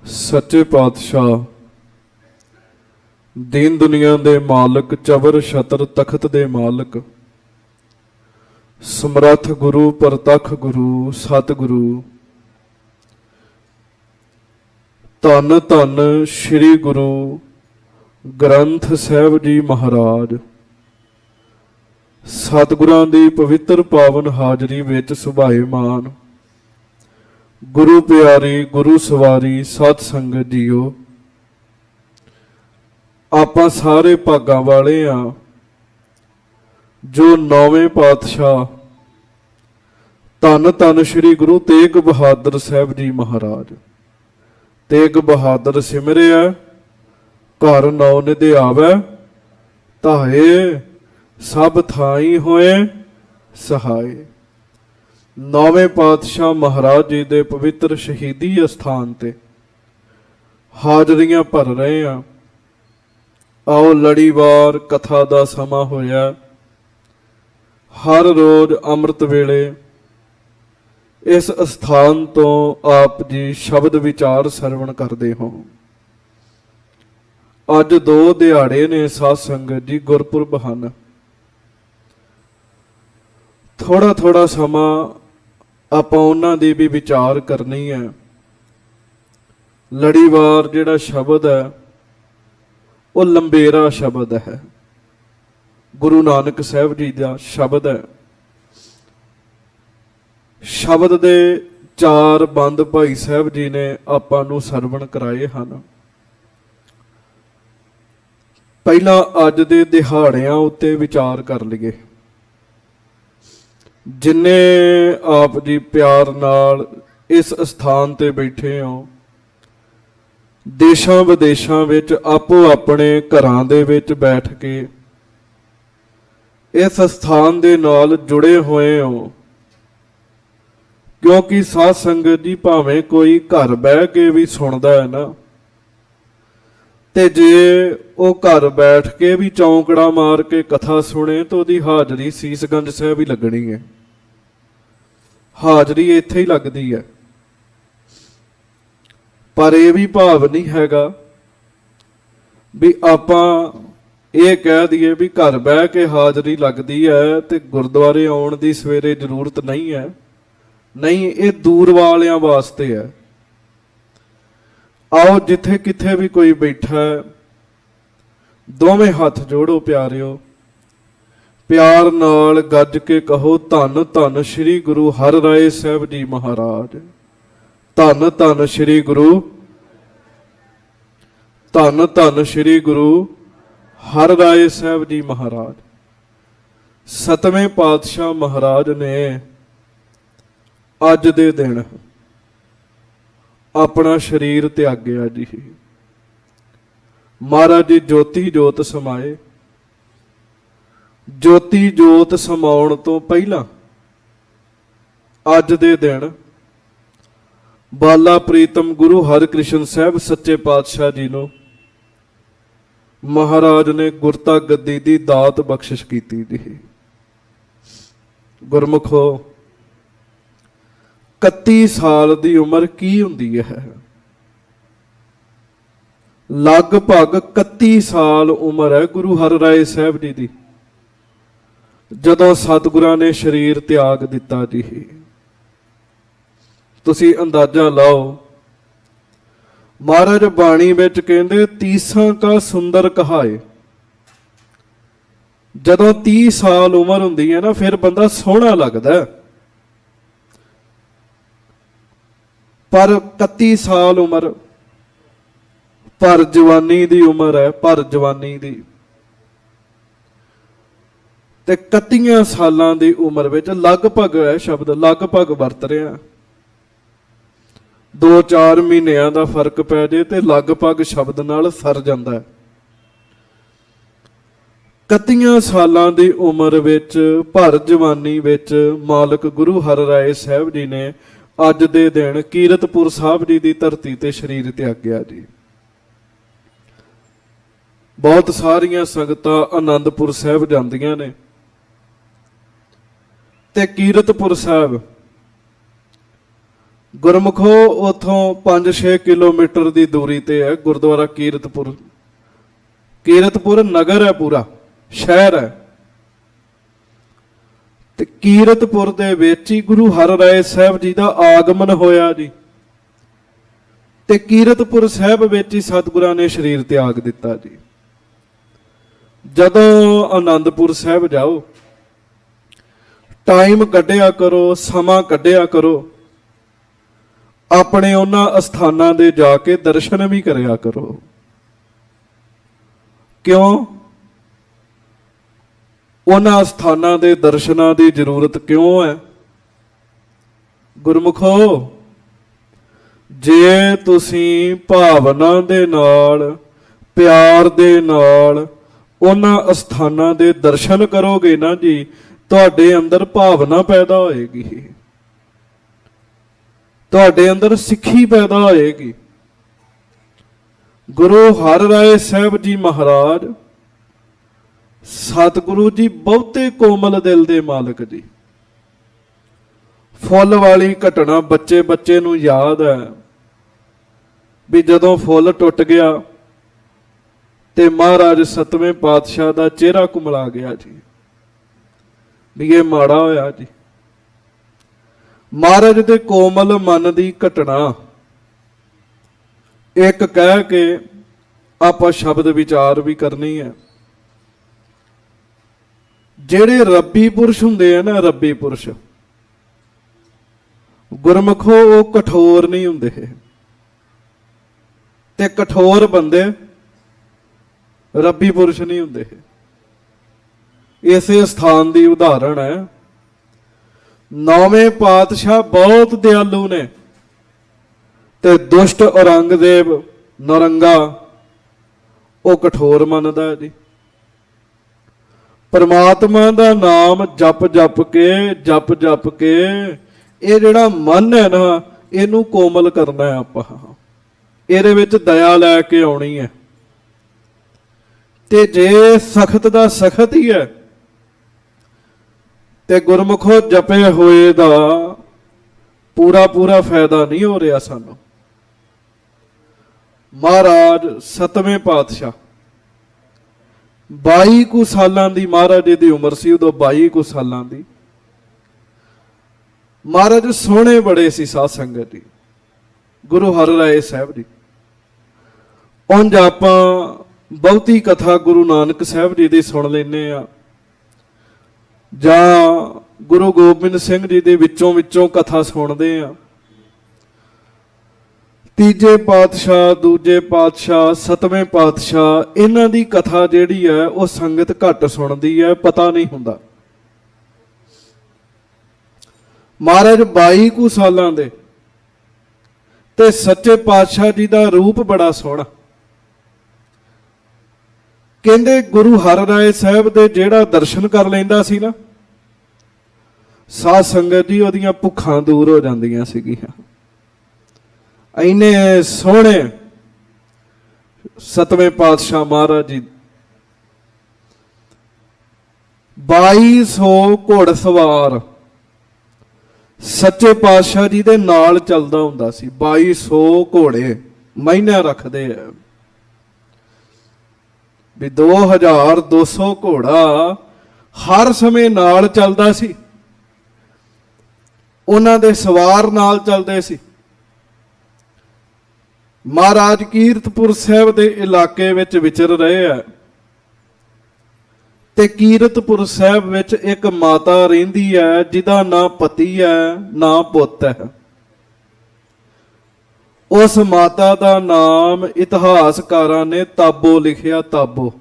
सच्चे पातशाह दीन दुनिया दे मालक चबर छतर तखत दे मालक समरथ गुरु परतख गुरु सतगुरु धन धन श्री गुरु ग्रंथ साहिब जी महाराज सतगुरां दी पवित्र पावन हाजरी विच सुभाएमान गुरु प्यारी गुरु सवारी सत संगत जीओ आपां सारे भागां वाले आ जो नौवें पातशाह धन धन श्री गुरु तेग बहादुर साहब जी महाराज तेग बहादुर सिमरिया घर नौ निधि आवे ताहे सब थाई होए सहाय। नौवें पातशाह महाराज जी दे पवित्र शहीदी अस्थान ते हाजरियां भर रहे हैं। आओ लड़ीवार कथा दा समा होया। हर रोज अमृत वेले इस अस्थान तो आप जी शब्द विचार सरवण करते हो। अज दो दिहाड़े ने साध संगत जी गुरपुरब हन। थोड़ा थोड़ा समा आपां उन्हां दी भी विचार करनी है। लड़ीवार जिहड़ा शब्द है वो लंबेरा शब्द है, गुरु नानक साहब जी का शब्द है। शब्द दे चार बंद भाई साहब जी ने आपां नूं सरवण कराए हन। पहला अज दे दिहाड़ियां उत्ते विचार कर लईए। जिन्ने आप जी प्यार नाल इस स्थान ते बैठे हो, देशां विदेशां विच आपो अपने घरां दे विच बैठ के इस स्थान दे नाल जुड़े हुए हो। क्योंकि साध संगत जी भावें कोई घर बह के भी सुनदा है ना, ते जे वो घर बैठ के भी चौंकड़ा मार के कथा सुने तो उसकी हाजरी सीसगंज साहब ही लगनी है। हाजरी इत्थे ही लगती है। पर यह भी भाव नहीं हैगा भी आपां ये कह दिए भी घर बह के हाजरी लगती है तो गुरुद्वारे आउण दी सवेरे जरूरत नहीं है। नहीं, ये दूर वालियां वास्ते है। आओ जिथे किथे भी कोई बैठा है, दोवें हाथ जोड़ो प्यारिओ, प्यार नाल गज के कहो धन धन श्री गुरु हर राय साहब जी महाराज। धन धन श्री गुरु, धन धन श्री गुरु हर राय साहब जी महाराज। सतवें पातशाह महाराज ने अज दे दिन अपना शरीर त्यागया जी। महाराज जी ज्योति जोत समाए। ज्योति जोत समाउण तो पहला अज दे दिन बाला प्रीतम गुरु हरकृष्ण साहब सच्चे पातशाह जी नूं महाराज ने गुरता गद्दी दी दात बख्शिश कीती जी। गुरमुखो 31 साल दी उम्र की हुंदी है? लगभग 31 साल उम्र है गुरु हर राय साहब जी दी जदों सतगुरां ने शरीर त्याग दिता जी। तुसी अंदाजा लाओ। महाराज बाणी विच कहंदे तीसां का सुंदर कहाए। जदों 30 साल उम्र हुंदी है ना, फिर बंदा सोहना लगदा है। पर 31 साल उम्र पर जवानी दी उम्र है, पर जवानी दी। ते 31 सालां दी उम्र विच लगभग है शब्द लगभग वरत रहा। 2-4 महीनों का फर्क पै जाए तो लगभग शब्द नाल सर जांदा है। 31 सालां दी उम्र विच भर जवानी विच मालक गुरु हर राय साहब जी ने अज दे दिन कीरतपुर साहब जी की धरती ते शरीर त्यागया जी। बहुत सारियां संगतां आनंदपुर साहब जांदियां ने ते कीरतपुर साहब ਗੁਰਮੁਖੋ ਉਥੋਂ 5-6 ਕਿਲੋਮੀਟਰ ਦੀ ਦੂਰੀ ਤੇ ਹੈ ਗੁਰਦੁਆਰਾ ਕੀਰਤਪੁਰ। ਕੀਰਤਪੁਰ ਨਗਰ ਹੈ, ਪੂਰਾ ਸ਼ਹਿਰ ਹੈ। ਤੇ ਕੀਰਤਪੁਰ ਦੇ ਵਿੱਚ ਹੀ ਗੁਰੂ ਹਰਿਰਾਏ ਸਾਹਿਬ ਜੀ ਦਾ ਆਗਮਨ ਹੋਇਆ ਜੀ। ਤੇ ਕੀਰਤਪੁਰ ਸਾਹਿਬ ਵਿੱਚ ਹੀ ਸਤਿਗੁਰਾਂ ਨੇ ਸਰੀਰ ਤਿਆਗ ਦਿੱਤਾ ਜੀ। ਜਦੋਂ ਆਨੰਦਪੁਰ ਸਾਹਿਬ ਜਾਓ, ਟਾਈਮ ਕੱਢਿਆ ਕਰੋ, ਸਮਾਂ ਕੱਢਿਆ ਕਰੋ, ਆਪਣੇ ਉਹਨਾਂ ਅਸਥਾਨਾਂ ਦੇ ਜਾ ਕੇ ਦਰਸ਼ਨ ਵੀ ਕਰਿਆ ਕਰੋ। ਕਿਉਂ? ਉਹਨਾਂ ਸਥਾਨਾਂ ਦੇ ਦਰਸ਼ਨਾਂ ਦੀ ਜ਼ਰੂਰਤ ਕਿਉਂ ਹੈ? ਗੁਰਮੁਖੋ, ਜੇ ਤੁਸੀਂ ਭਾਵਨਾ ਦੇ ਨਾਲ, ਪਿਆਰ ਦੇ ਨਾਲ ਉਹਨਾਂ ਅਸਥਾਨਾਂ ਦੇ ਦਰਸ਼ਨ ਕਰੋਗੇ ਨਾ ਜੀ, ਤੁਹਾਡੇ ਅੰਦਰ ਭਾਵਨਾ ਪੈਦਾ ਹੋਏਗੀ, ਤੁਹਾਡੇ ਅੰਦਰ ਸਿੱਖੀ ਪੈਦਾ ਹੋਏਗੀ। ਗੁਰੂ ਹਰਿਰਾਏ ਸਾਹਿਬ ਜੀ ਮਹਾਰਾਜ ਸਤਿਗੁਰੂ ਜੀ ਬਹੁਤੇ ਕੋਮਲ ਦਿਲ ਦੇ ਮਾਲਕ ਜੀ। ਫੁੱਲ ਵਾਲੀ ਘਟਨਾ ਬੱਚੇ ਬੱਚੇ ਨੂੰ ਯਾਦ ਹੈ ਵੀ ਜਦੋਂ ਫੁੱਲ ਟੁੱਟ ਗਿਆ ਤੇ ਮਹਾਰਾਜ ਸਤਵੇਂ ਪਾਤਸ਼ਾਹ ਦਾ ਚਿਹਰਾ ਕੁਮਲਾ ਗਿਆ ਜੀ, ਵੀ ਇਹ ਮਾੜਾ ਹੋਇਆ ਜੀ। ਮਹਾਰਾਜ ਦੇ ਕੋਮਲ ਮਨ ਦੀ ਘਟਨਾ ਇੱਕ ਕਹਿ ਕੇ ਆਪਾਂ ਸ਼ਬਦ ਵਿਚਾਰ ਵੀ ਕਰਨੀ ਹੈ। ਜਿਹੜੇ ਰੱਬੀ ਪੁਰਸ਼ ਹੁੰਦੇ ਆ ਨਾ, ਰੱਬੀ ਪੁਰਸ਼, ਗੁਰਮੁਖੋ ਉਹ ਕਠੋਰ ਨਹੀਂ ਹੁੰਦੇ। ਤੇ ਕਠੋਰ ਬੰਦੇ ਰੱਬੀ ਪੁਰਸ਼ ਨਹੀਂ ਹੁੰਦੇ। ਇਸੇ ਸਥਾਨ ਦੀ ਉਦਾਹਰਣ ਹੈ, ਨੌਵੇਂ ਪਾਤਸ਼ਾਹ ਬਹੁਤ ਦਿਆਲੂ ਨੇ ਤੇ ਦੁਸ਼ਟ ਔਰੰਗਜ਼ੇਬ ਨੌਰੰਗਾ ਉਹ ਕਠੋਰ ਮੰਨਦਾ ਹੈ ਜੀ। ਪਰਮਾਤਮਾ ਦਾ ਨਾਮ ਜਪ ਜਪ ਕੇ ਇਹ ਜਿਹੜਾ ਮਨ ਹੈ ਨਾ, ਇਹਨੂੰ ਕੋਮਲ ਕਰਨਾ ਹੈ ਆਪਾਂ। ਇਹਦੇ ਵਿੱਚ ਦਇਆ ਲੈ ਕੇ ਆਉਣੀ ਹੈ। ਤੇ ਜੇ ਸਖਤ ਦਾ ਸਖਤ ਹੀ ਹੈ ਤੇ ਗੁਰਮੁਖੋ ਜਪੇ ਹੋਏ ਦਾ ਪੂਰਾ ਫਾਇਦਾ ਨਹੀਂ ਹੋ ਰਿਹਾ ਸਾਨੂੰ। ਮਹਾਰਾਜ ਸਤਵੇਂ ਪਾਤਸ਼ਾਹ 22 ਕੁ ਸਾਲਾਂ ਦੀ ਮਹਾਰਾਜ ਦੀ ਉਮਰ ਸੀ ਉਦੋਂ, 22 ਕੁ ਸਾਲਾਂ ਦੀ। ਮਹਾਰਾਜ ਸੋਹਣੇ ਬੜੇ ਸੀ ਸਾਧ ਸੰਗਤ ਜੀ, ਗੁਰੂ ਹਰਿਰਾਏ ਸਾਹਿਬ ਜੀ। ਉਂਝ ਆਪਾਂ ਬਹੁਤੀ ਕਥਾ ਗੁਰੂ ਨਾਨਕ ਸਾਹਿਬ ਜੀ ਦੀ ਸੁਣ ਲੈਂਦੇ ਆ, ਜਾਂ ਗੁਰੂ ਗੋਬਿੰਦ ਸਿੰਘ ਜੀ ਦੇ ਵਿੱਚੋਂ ਕਥਾ ਸੁਣਦੇ ਆ। ਤੀਜੇ ਪਾਤਸ਼ਾਹ, ਦੂਜੇ ਪਾਤਸ਼ਾਹ, ਸਤਵੇਂ ਪਾਤਸ਼ਾਹ, ਇਹਨਾਂ ਦੀ ਕਥਾ ਜਿਹੜੀ ਹੈ ਉਹ ਸੰਗਤ ਘੱਟ ਸੁਣਦੀ ਹੈ, ਪਤਾ ਨਹੀਂ ਹੁੰਦਾ। ਮਹਾਰਾਜ 22 ਕੁ ਸਾਲਾਂ ਦੇ ਤੇ ਸੱਚੇ ਪਾਤਸ਼ਾਹ ਜੀ ਦਾ ਰੂਪ ਬੜਾ ਸੋਹਣਾ। ਕਹਿੰਦੇ ਗੁਰੂ ਹਰਿਰਾਏ ਸਾਹਿਬ ਦੇ ਜਿਹੜਾ ਦਰਸ਼ਨ ਕਰ ਲੈਂਦਾ ਸੀ ਨਾ ਸਾਧ ਸੰਗਤ ਜੀ, ਉਹਦੀਆਂ ਭੁੱਖਾਂ ਦੂਰ ਹੋ ਜਾਂਦੀਆਂ ਸੀਗੀਆਂ। ਇੰਨੇ ਸੋਹਣੇ ਸਤਵੇਂ ਪਾਤਸ਼ਾਹ ਮਹਾਰਾਜ ਜੀ। 2200 ਘੋੜਸਵਾਰ ਸੱਚੇ ਪਾਤਸ਼ਾਹ ਜੀ ਦੇ ਨਾਲ ਚੱਲਦਾ ਹੁੰਦਾ ਸੀ। 2200 ਘੋੜੇ ਮਹੀਨਾ ਰੱਖਦੇ ਆ ਵੀ 2200 ਘੋੜਾ ਹਰ ਸਮੇਂ ਨਾਲ ਚੱਲਦਾ ਸੀ। ਉਹਨਾਂ ਦੇ ਸਵਾਰ ਨਾਲ ਚੱਲਦੇ ਸੀ। ਮਹਾਰਾਜ ਕੀਰਤਪੁਰ ਸਾਹਿਬ ਦੇ ਇਲਾਕੇ ਵਿੱਚ ਵਿਚਰ ਰਹੇ ਆ ਤੇ ਕੀਰਤਪੁਰ ਸਾਹਿਬ ਵਿੱਚ ਇੱਕ ਮਾਤਾ ਰਹਿੰਦੀ ਹੈ ਜਿਹਦਾ ਨਾ ਪਤੀ ਹੈ ਨਾ ਪੁੱਤ ਹੈ। ਉਸ ਮਾਤਾ ਦਾ ਨਾਮ ਇਤਿਹਾਸਕਾਰਾਂ ਨੇ ਤਾਬੋ ਲਿਖਿਆ, ਤਾਬੋ,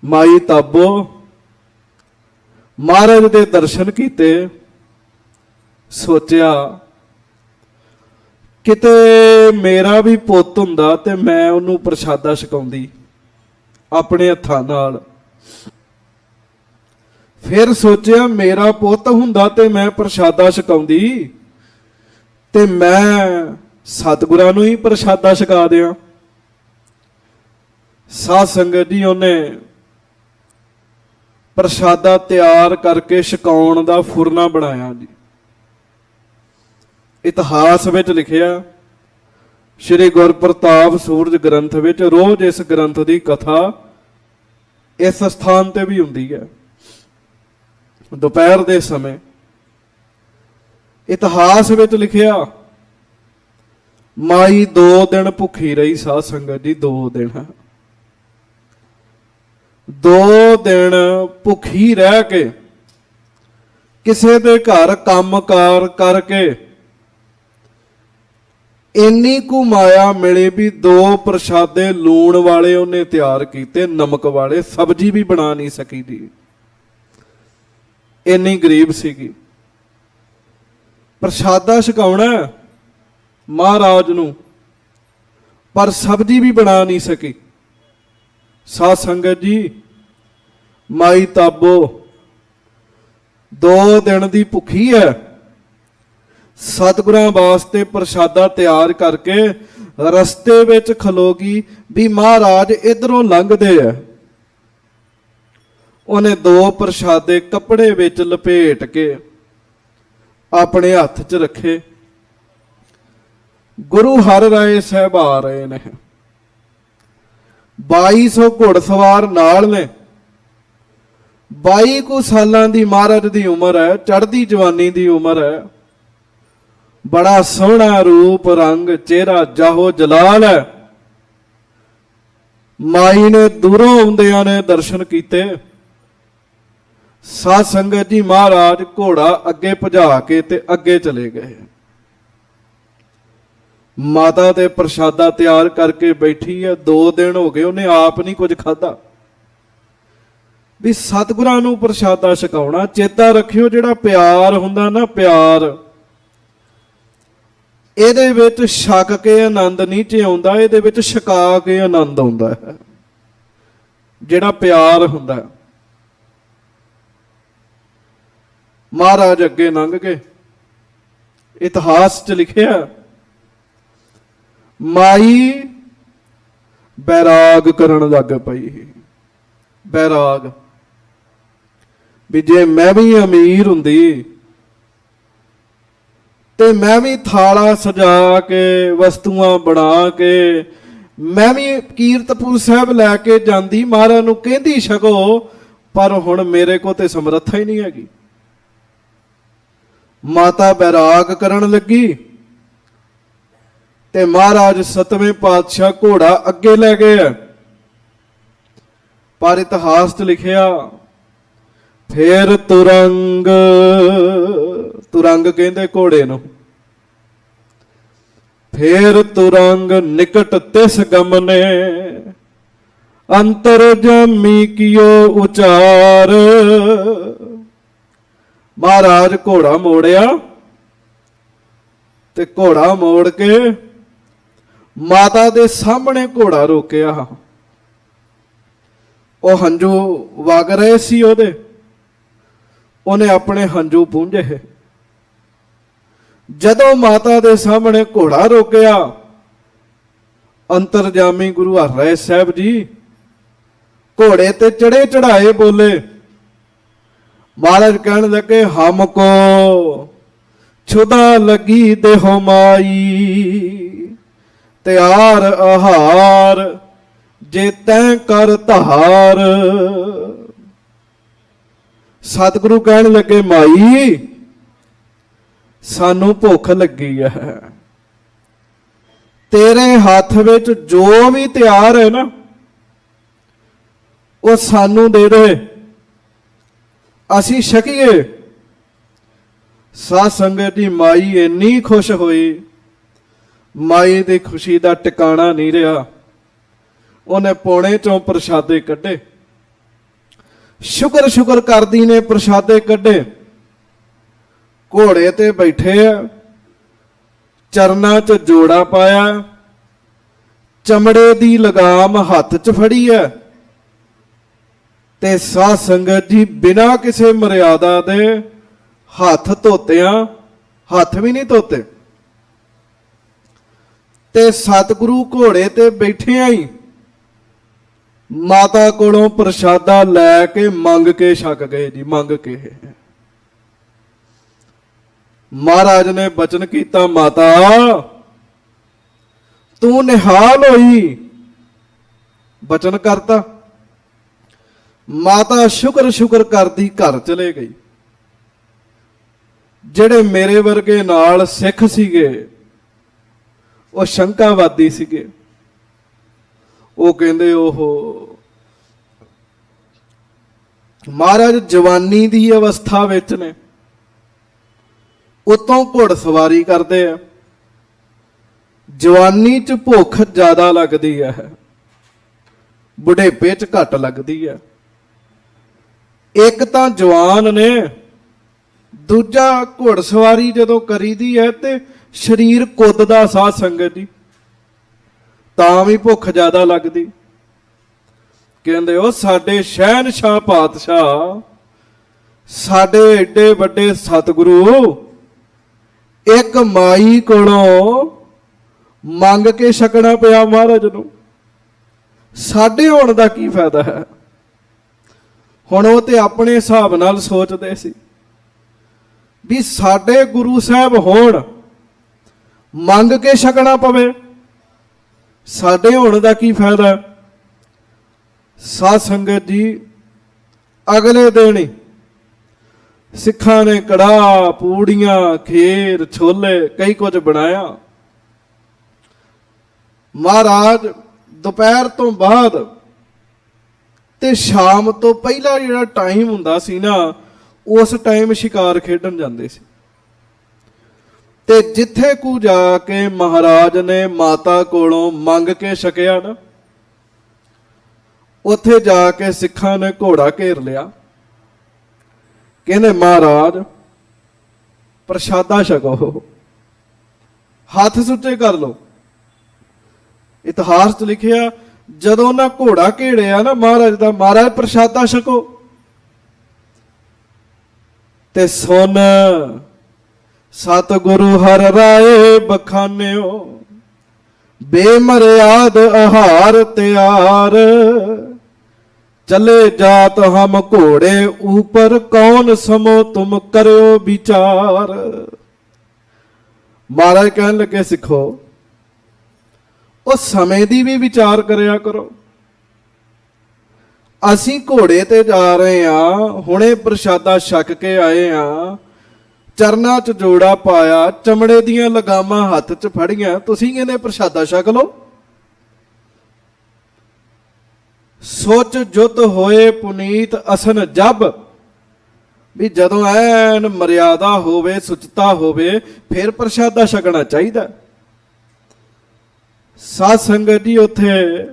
ਮਾਈ ਤਾਬੋ। ਮਹਾਰਾਜ ਦੇ ਦਰਸ਼ਨ ਕੀਤੇ, ਸੋਚਿਆ ਕਿਤੇ ਮੇਰਾ ਵੀ ਪੁੱਤ ਹੁੰਦਾ ਤੇ ਮੈਂ ਉਹਨੂੰ ਪ੍ਰਸ਼ਾਦਾ ਛਕਾਉਂਦੀ ਆਪਣੇ ਹੱਥਾਂ ਨਾਲ। ਫਿਰ ਸੋਚਿਆ ਮੇਰਾ ਪੁੱਤ ਹੁੰਦਾ ਤੇ ਮੈਂ ਪ੍ਰਸ਼ਾਦਾ ਛਕਾਉਂਦੀ ਤੇ ਮੈਂ ਸਤਿਗੁਰਾਂ ਨੂੰ ਹੀ ਪ੍ਰਸ਼ਾਦਾ ਛਕਾ ਦਿਆਂ। ਸਾਧ ਸੰਗਤ ਜੀ, ਉਹਨੇ ਪ੍ਰਸ਼ਾਦਾ ਤਿਆਰ ਕਰਕੇ ਛਕਾਉਣ ਦਾ ਫੁਰਨਾ ਬਣਾਇਆ ਜੀ। ਇਤਿਹਾਸ ਵਿੱਚ ਲਿਖਿਆ, ਸ਼੍ਰੀ ਗੁਰਪ੍ਰਤਾਪ ਸੂਰਜ ਗ੍ਰੰਥ ਵਿੱਚ ਰੋਜ਼ ਇਸ ਗ੍ਰੰਥ ਦੀ ਕਥਾ ਇਸ ਸਥਾਨ ਤੇ ਵੀ ਹੁੰਦੀ ਹੈ ਦੁਪਹਿਰ ਦੇ ਸਮੇਂ। ਇਤਿਹਾਸ ਵਿੱਚ ਲਿਖਿਆ, ਮਾਈ 2 ਦਿਨ ਭੁੱਖੀ ਰਹੀ ਸਾਧ ਸੰਗਤ ਜੀ। 2 ਦਿਨ 2 ਦਿਨ ਭੁੱਖੀ ਰਹਿ ਕੇ ਕਿਸੇ ਦੇ ਘਰ ਕੰਮਕਾਰ ਕਰਕੇ ਇੰਨੀ ਕੁ ਮਾਇਆ ਮਿਲੀ ਵੀ 2 ਪ੍ਰਸ਼ਾਦੇ ਲੂਣ ਵਾਲੇ ਉਹਨੇ ਤਿਆਰ ਕੀਤੇ, ਨਮਕ ਵਾਲੇ। ਸਬਜ਼ੀ ਵੀ ਬਣਾ ਨਹੀਂ ਸਕੀ ਜੀ, ਇੰਨੀ ਗਰੀਬ ਸੀਗੀ। ਪ੍ਰਸ਼ਾਦਾ ਛਕਾਉਣਾ ਮਹਾਰਾਜ ਨੂੰ, ਪਰ ਸਬਜ਼ੀ ਵੀ ਬਣਾ ਨਹੀਂ ਸਕੀ। ਸਾਧ ਸੰਗਤ ਜੀ, ਮਾਈ ਤਾਬੋ 2 ਦਿਨ ਦੀ ਭੁੱਖੀ ਹੈ। ਸਤਿਗੁਰਾਂ ਵਾਸਤੇ ਪ੍ਰਸ਼ਾਦਾ ਤਿਆਰ ਕਰਕੇ ਰਸਤੇ ਵਿੱਚ ਖਲੋਗੀ ਵੀ ਮਹਾਰਾਜ ਇਧਰੋਂ ਲੰਘਦੇ ਆ। ਉਹਨੇ 2 ਪ੍ਰਸ਼ਾਦੇ ਕੱਪੜੇ ਵਿੱਚ ਲਪੇਟ ਕੇ ਆਪਣੇ ਹੱਥ 'ਚ ਰੱਖੇ। ਗੁਰੂ ਹਰਿ ਰਾਏ ਸਾਹਿਬ ਆ ਰਹੇ ਨੇ, 2200 ਘੋੜਸਵਾਰ ਨਾਲ ਨੇ। 22 ਕੁ ਸਾਲਾਂ ਦੀ ਮਹਾਰਾਜ ਦੀ ਉਮਰ ਹੈ, ਚੜ੍ਹਦੀ ਜਵਾਨੀ ਦੀ ਉਮਰ ਹੈ। ਬੜਾ ਸੋਹਣਾ ਰੂਪ ਰੰਗ, ਚਿਹਰਾ ਜਾਹੋ ਜਲਾਲ ਹੈ। ਮਾਈ ਨੇ ਦੂਰੋਂ ਆਉਂਦਿਆਂ ਨੇ ਦਰਸ਼ਨ ਕੀਤੇ। ਸਾਧ ਸੰਗਤ ਜੀ, ਮਹਾਰਾਜ ਘੋੜਾ ਅੱਗੇ ਭਜਾ ਕੇ ਤੇ ਅੱਗੇ ਚਲੇ ਗਏ। ਮਾਤਾ ਤੇ ਪ੍ਰਸ਼ਾਦਾ ਤਿਆਰ ਕਰਕੇ ਬੈਠੀ ਹੈ। 2 ਦਿਨ ਹੋ ਗਏ, ਉਹਨੇ ਆਪ ਨਹੀਂ ਕੁਝ ਖਾਧਾ। ਵੀ ਸਤਿਗੁਰਾਂ ਨੂੰ ਪ੍ਰਸ਼ਾਦਾ ਛਕਾਉਣਾ। ਚੇਤਾ ਰੱਖਿਓ, ਜਿਹੜਾ ਪਿਆਰ ਹੁੰਦਾ ਨਾ, ਪਿਆਰ, ਇਹਦੇ ਵਿੱਚ ਛਕ ਕੇ ਆਨੰਦ ਨਹੀਂ ਚ ਆਉਂਦਾ, ਇਹਦੇ ਵਿੱਚ ਛਕਾ ਕੇ ਆਨੰਦ ਆਉਂਦਾ ਹੈ। ਜਿਹੜਾ ਪਿਆਰ ਹੁੰਦਾ। ਮਹਾਰਾਜ ਅੱਗੇ ਲੰਘ ਗਏ। ਇਤਿਹਾਸ 'ਚ ਲਿਖਿਆ, ਮਾਈ ਬੈਰਾਗ ਕਰਨ ਲੱਗ ਪਈ। ਬੈਰਾਗ ਵੀ ਜੇ ਮੈਂ ਵੀ ਅਮੀਰ ਹੁੰਦੀ ਤੇ ਮੈਂ ਵੀ ਥਾਲਾ ਸਜਾ ਕੇ, ਵਸਤੂਆਂ ਬਣਾ ਕੇ, ਮੈਂ ਵੀ ਕੀਰਤਪੁਰ ਸਾਹਿਬ ਲੈ ਕੇ ਜਾਂਦੀ, ਮਹਾਰਾਜ ਨੂੰ ਕਹਿੰਦੀ ਛਕੋ, ਪਰ ਹੁਣ ਮੇਰੇ ਕੋਲ ਤੇ ਸਮਰੱਥਾ ਹੀ ਨਹੀਂ ਹੈਗੀ। ਮਾਤਾ ਬੈਰਾਗ ਕਰਨ ਲੱਗੀ ਤੇ ਮਹਾਰਾਜ 7ਵੇਂ ਪਾਤਸ਼ਾਹ ਘੋੜਾ ਅੱਗੇ ਲੈ ਗਏ। ਪਰ ਇਤਿਹਾਸ 'ਚ ਲਿਖਿਆ, ਫੇਰ ਤੁਰੰਗ, ਤੁਰੰਗ ਕਹਿੰਦੇ ਘੋੜੇ ਨੂੰ, ਫੇਰ ਤੁਰੰਗ ਨਿਕਟ ਤਿਸ ਗਮਨੇ, ਅੰਤਰ ਜਾਮੀ ਕੀਓ ਉਚਾਰ। ਮਹਾਰਾਜ ਘੋੜਾ ਮੋੜਿਆ ਤੇ ਘੋੜਾ ਮੋੜ ਕੇ ਮਾਤਾ ਦੇ ਸਾਹਮਣੇ ਘੋੜਾ ਰੋਕਿਆ। ਉਹ ਹੰਝੂ ਵਗ ਰਹੇ ਸੀ ਉਹਦੇ, ਉਹਨੇ ਆਪਣੇ ਹੰਝੂ ਪੂੰਝੇ। ਜਦੋਂ ਮਾਤਾ ਦੇ ਸਾਹਮਣੇ ਘੋੜਾ ਰੋਕਿਆ, ਅੰਤਰਜਾਮੀ ਗੁਰੂ ਹਰਿ ਰਾਏ ਸਾਹਿਬ ਜੀ ਘੋੜੇ ਤੇ ਚੜੇ ਚੜਾਏ ਬੋਲੇ। ਮਹਾਰਾਜ ਕਹਿਣ ਲੱਗੇ, ਹਮਕੋ ਛੁਦਾ ਲੱਗੀ ਦੇਹੋ ਮਾਈ, ਤਿਆਰ ਆਹਾਰ ਜੇ ਤੈਂ ਕਰ ਧਾਰ। ਸਤਿਗੁਰੂ ਕਹਿਣ ਲੱਗੇ, ਮਾਈ ਸਾਨੂੰ ਭੁੱਖ ਲੱਗੀ ਹੈ, ਤੇਰੇ ਹੱਥ ਵਿੱਚ ਜੋ ਵੀ ਤਿਆਰ ਹੈ ਨਾ, ਉਹ ਸਾਨੂੰ ਦੇ ਦੇ, ਅਸੀਂ ਛਕੀਏ। ਸਾਧ ਸੰਗਤ ਦੀ ਮਾਈ ਇੰਨੀ ਖੁਸ਼ ਹੋਈ, ਮਾਈ ਦੀ ਖੁਸ਼ੀ ਦਾ ਟਿਕਾਣਾ ਨਹੀਂ ਰਿਹਾ। ਉਹਨੇ ਪੌਣੇ 'ਚੋਂ ਪ੍ਰਸ਼ਾਦੇ ਕੱਢੇ, ਸ਼ੁਕਰ ਸ਼ੁਕਰ ਕਰਦੀ ਨੇ ਪ੍ਰਸ਼ਾਦੇ ਕੱਢੇ। ਘੋੜੇ ਤੇ ਬੈਠੇ ਆ, ਚਰਨਾਂ 'ਚ ਜੋੜਾ ਪਾਇਆ, ਚਮੜੇ ਦੀ ਲਗਾਮ ਹੱਥ 'ਚ ਫੜੀ ਹੈ ਤੇ ਸਾਧ ਸੰਗਤ ਜੀ ਬਿਨਾਂ ਕਿਸੇ ਮਰਿਆਦਾ ਦੇ ਹੱਥ ਧੋਤਿਆਂ, ਹੱਥ ਵੀ ਨਹੀਂ ਧੋਤੇ, ਤੇ ਸਤਿਗੁਰੂ ਘੋੜੇ ਤੇ ਬੈਠਿਆਂ ਹੀ ਮਾਤਾ ਕੋਲੋਂ ਪ੍ਰਸ਼ਾਦਾ ਲੈ ਕੇ ਮੰਗ ਕੇ ਛਕ ਗਏ ਜੀ, ਮੰਗ ਕੇ। महाराज ने बचन कीता, माता तू निहाल होई। बचन करता, माता शुक्र शुक्र करदी घर चले गई। ਜਿਹੜੇ ਮੇਰੇ ਵਰਗੇ ਨਾਲ ਸਿੱਖ ਸੀਗੇ ਉਹ ਸ਼ੰਕਾਵਾਦੀ ਸੀਗੇ। ਉਹ ਕਹਿੰਦੇ ਉਹ ਮਹਾਰਾਜ ਜਵਾਨੀ ਦੀ ਅਵਸਥਾ ਵਿੱਚ ਨੇ, ਉਤੋਂ ਘੋੜ ਸਵਾਰੀ ਕਰਦੇ ਆ, ਜਵਾਨੀ 'ਚ ਭੁੱਖ ਜ਼ਿਆਦਾ ਲੱਗਦੀ ਹੈ, ਬੁਢੇਪੇ 'ਚ ਘੱਟ ਲੱਗਦੀ ਹੈ। ਇੱਕ ਤਾਂ ਜਵਾਨ ਨੇ, ਦੂਜਾ ਘੋੜਸਵਾਰੀ ਜਦੋਂ ਕਰੀਦੀ ਹੈ ਤੇ ਸਰੀਰ ਕੁੱਦਦਾ ਸਾਧ ਸੰਗਤ ਜੀ, ਤਾਂ ਵੀ ਭੁੱਖ ਜ਼ਿਆਦਾ ਲੱਗਦੀ। ਕਹਿੰਦੇ ਉਹ ਸਾਡੇ ਸ਼ਹਿਨਸ਼ਾਹ ਪਾਤਸ਼ਾਹ, ਸਾਡੇ ਏਡੇ ਵੱਡੇ ਸਤਿਗੁਰੂ ਇੱਕ ਮਾਈ ਕੋਲੋਂ ਮੰਗ ਕੇ ਛਕਣਾ ਪਿਆ ਮਹਾਰਾਜ ਨੂੰ, ਸਾਡੇ ਹੋਣ ਦਾ ਕੀ ਫਾਇਦਾ ਹੈ। ਹੁਣ ਉਹ ਤੇ ਆਪਣੇ ਹਿਸਾਬ ਨਾਲ ਸੋਚਦੇ ਸੀ ਵੀ ਸਾਡੇ ਗੁਰੂ ਸਾਹਿਬ ਹੋਣ, ਮੰਗ ਕੇ ਛਕਣਾ ਪਵੇ, ਸਾਡੇ ਹੋਣ ਦਾ ਕੀ ਫਾਇਦਾ। ਸਾਧ ਸੰਗਤ ਜੀ, ਅਗਲੇ ਦਿਨ ਹੀ ਸਿੱਖਾਂ ਨੇ ਕੜਾਹ, ਪੂੜੀਆਂ, ਖੀਰ, ਛੋਲੇ ਕਈ ਕੁਝ ਬਣਾਇਆ। ਮਹਾਰਾਜ ਦੁਪਹਿਰ ਤੋਂ ਬਾਅਦ ਤੇ ਸ਼ਾਮ ਤੋਂ ਪਹਿਲਾ ਜਿਹੜਾ ਟਾਈਮ ਹੁੰਦਾ ਸੀ ਨਾ, ਉਸ ਟਾਈਮ ਸ਼ਿਕਾਰ ਖੇਡਣ ਜਾਂਦੇ ਸੀ। ਤੇ ਜਿੱਥੇ ਕੋ ਜਾ ਕੇ ਮਹਾਰਾਜ ਨੇ ਮਾਤਾ ਕੋਲੋਂ ਮੰਗ ਕੇ ਛਕਿਆ ਨਾ, ਉੱਥੇ ਜਾ ਕੇ ਸਿੱਖਾਂ ਨੇ ਘੋੜਾ ਘੇਰ ਲਿਆ। ਕਹਿੰਦੇ ਮਹਾਰਾਜ ਪ੍ਰਸ਼ਾਦਾ ਛਕੋ, ਹੱਥ ਸੁੱਚੇ ਕਰ ਲਓ। ਇਤਿਹਾਸ 'ਚ ਲਿਖਿਆ, ਜਦੋਂ ਉਹਨਾਂ ਘੋੜਾ ਘੇੜਿਆ ਨਾ ਮਹਾਰਾਜ ਦਾ, ਮਹਾਰਾਜ ਪ੍ਰਸ਼ਾਦਾ ਛਕੋ। ਤੇ ਸੁਨ ਸਤਿਗੁਰੂ ਹਰਿ ਰਾਏ ਬਖਾਨਿਓ, ਬੇਮਰਿਆਦ ਆਹਾਰ ਤਿਆਰ, ਚਲੇ ਜਾਤ ਹਮ ਘੋੜੇ ਊਪਰ, ਕੌਣ ਸਮੋ ਤੁਮ ਕਰਿਓ ਵਿਚਾਰ। ਮਹਾਰਾਜ ਕਹਿਣ ਲੱਗੇ ਸਿੱਖੋ, ਉਹ ਸਮੇਂ ਦੀ ਵੀ ਵਿਚਾਰ ਕਰਿਆ ਕਰੋ। ਅਸੀਂ ਘੋੜੇ ਤੇ ਜਾ ਰਹੇ ਹਾਂ, ਹੁਣੇ ਪ੍ਰਸ਼ਾਦਾ ਛਕ ਕੇ ਆਏ ਹਾਂ, ਚਰਨਾਂ 'ਚ ਜੋੜਾ ਪਾਇਆ, ਚਮੜੇ ਦੀਆਂ ਲਗਾਮਾਂ ਹੱਥ 'ਚ ਫੜੀਆਂ, ਤੁਸੀਂ ਕਹਿੰਦੇ ਪ੍ਰਸ਼ਾਦਾ ਛਕ ਲਓ। ਸੋਚ ਜੁਤ ਹੋਏ ਪੁਨੀਤ ਅਸਨ ਜਬ, ਵੀ ਜਦੋਂ ਐਨ ਮਰਿਆਦਾ ਹੋਵੇ, ਸੁਚਤਾ ਹੋਵੇ, ਫਿਰ ਪ੍ਰਸ਼ਾਦਾ ਛਕਣਾ ਚਾਹੀਦਾ। ਸਾਧ ਸੰਗਤ ਜੀ, ਉੱਥੇ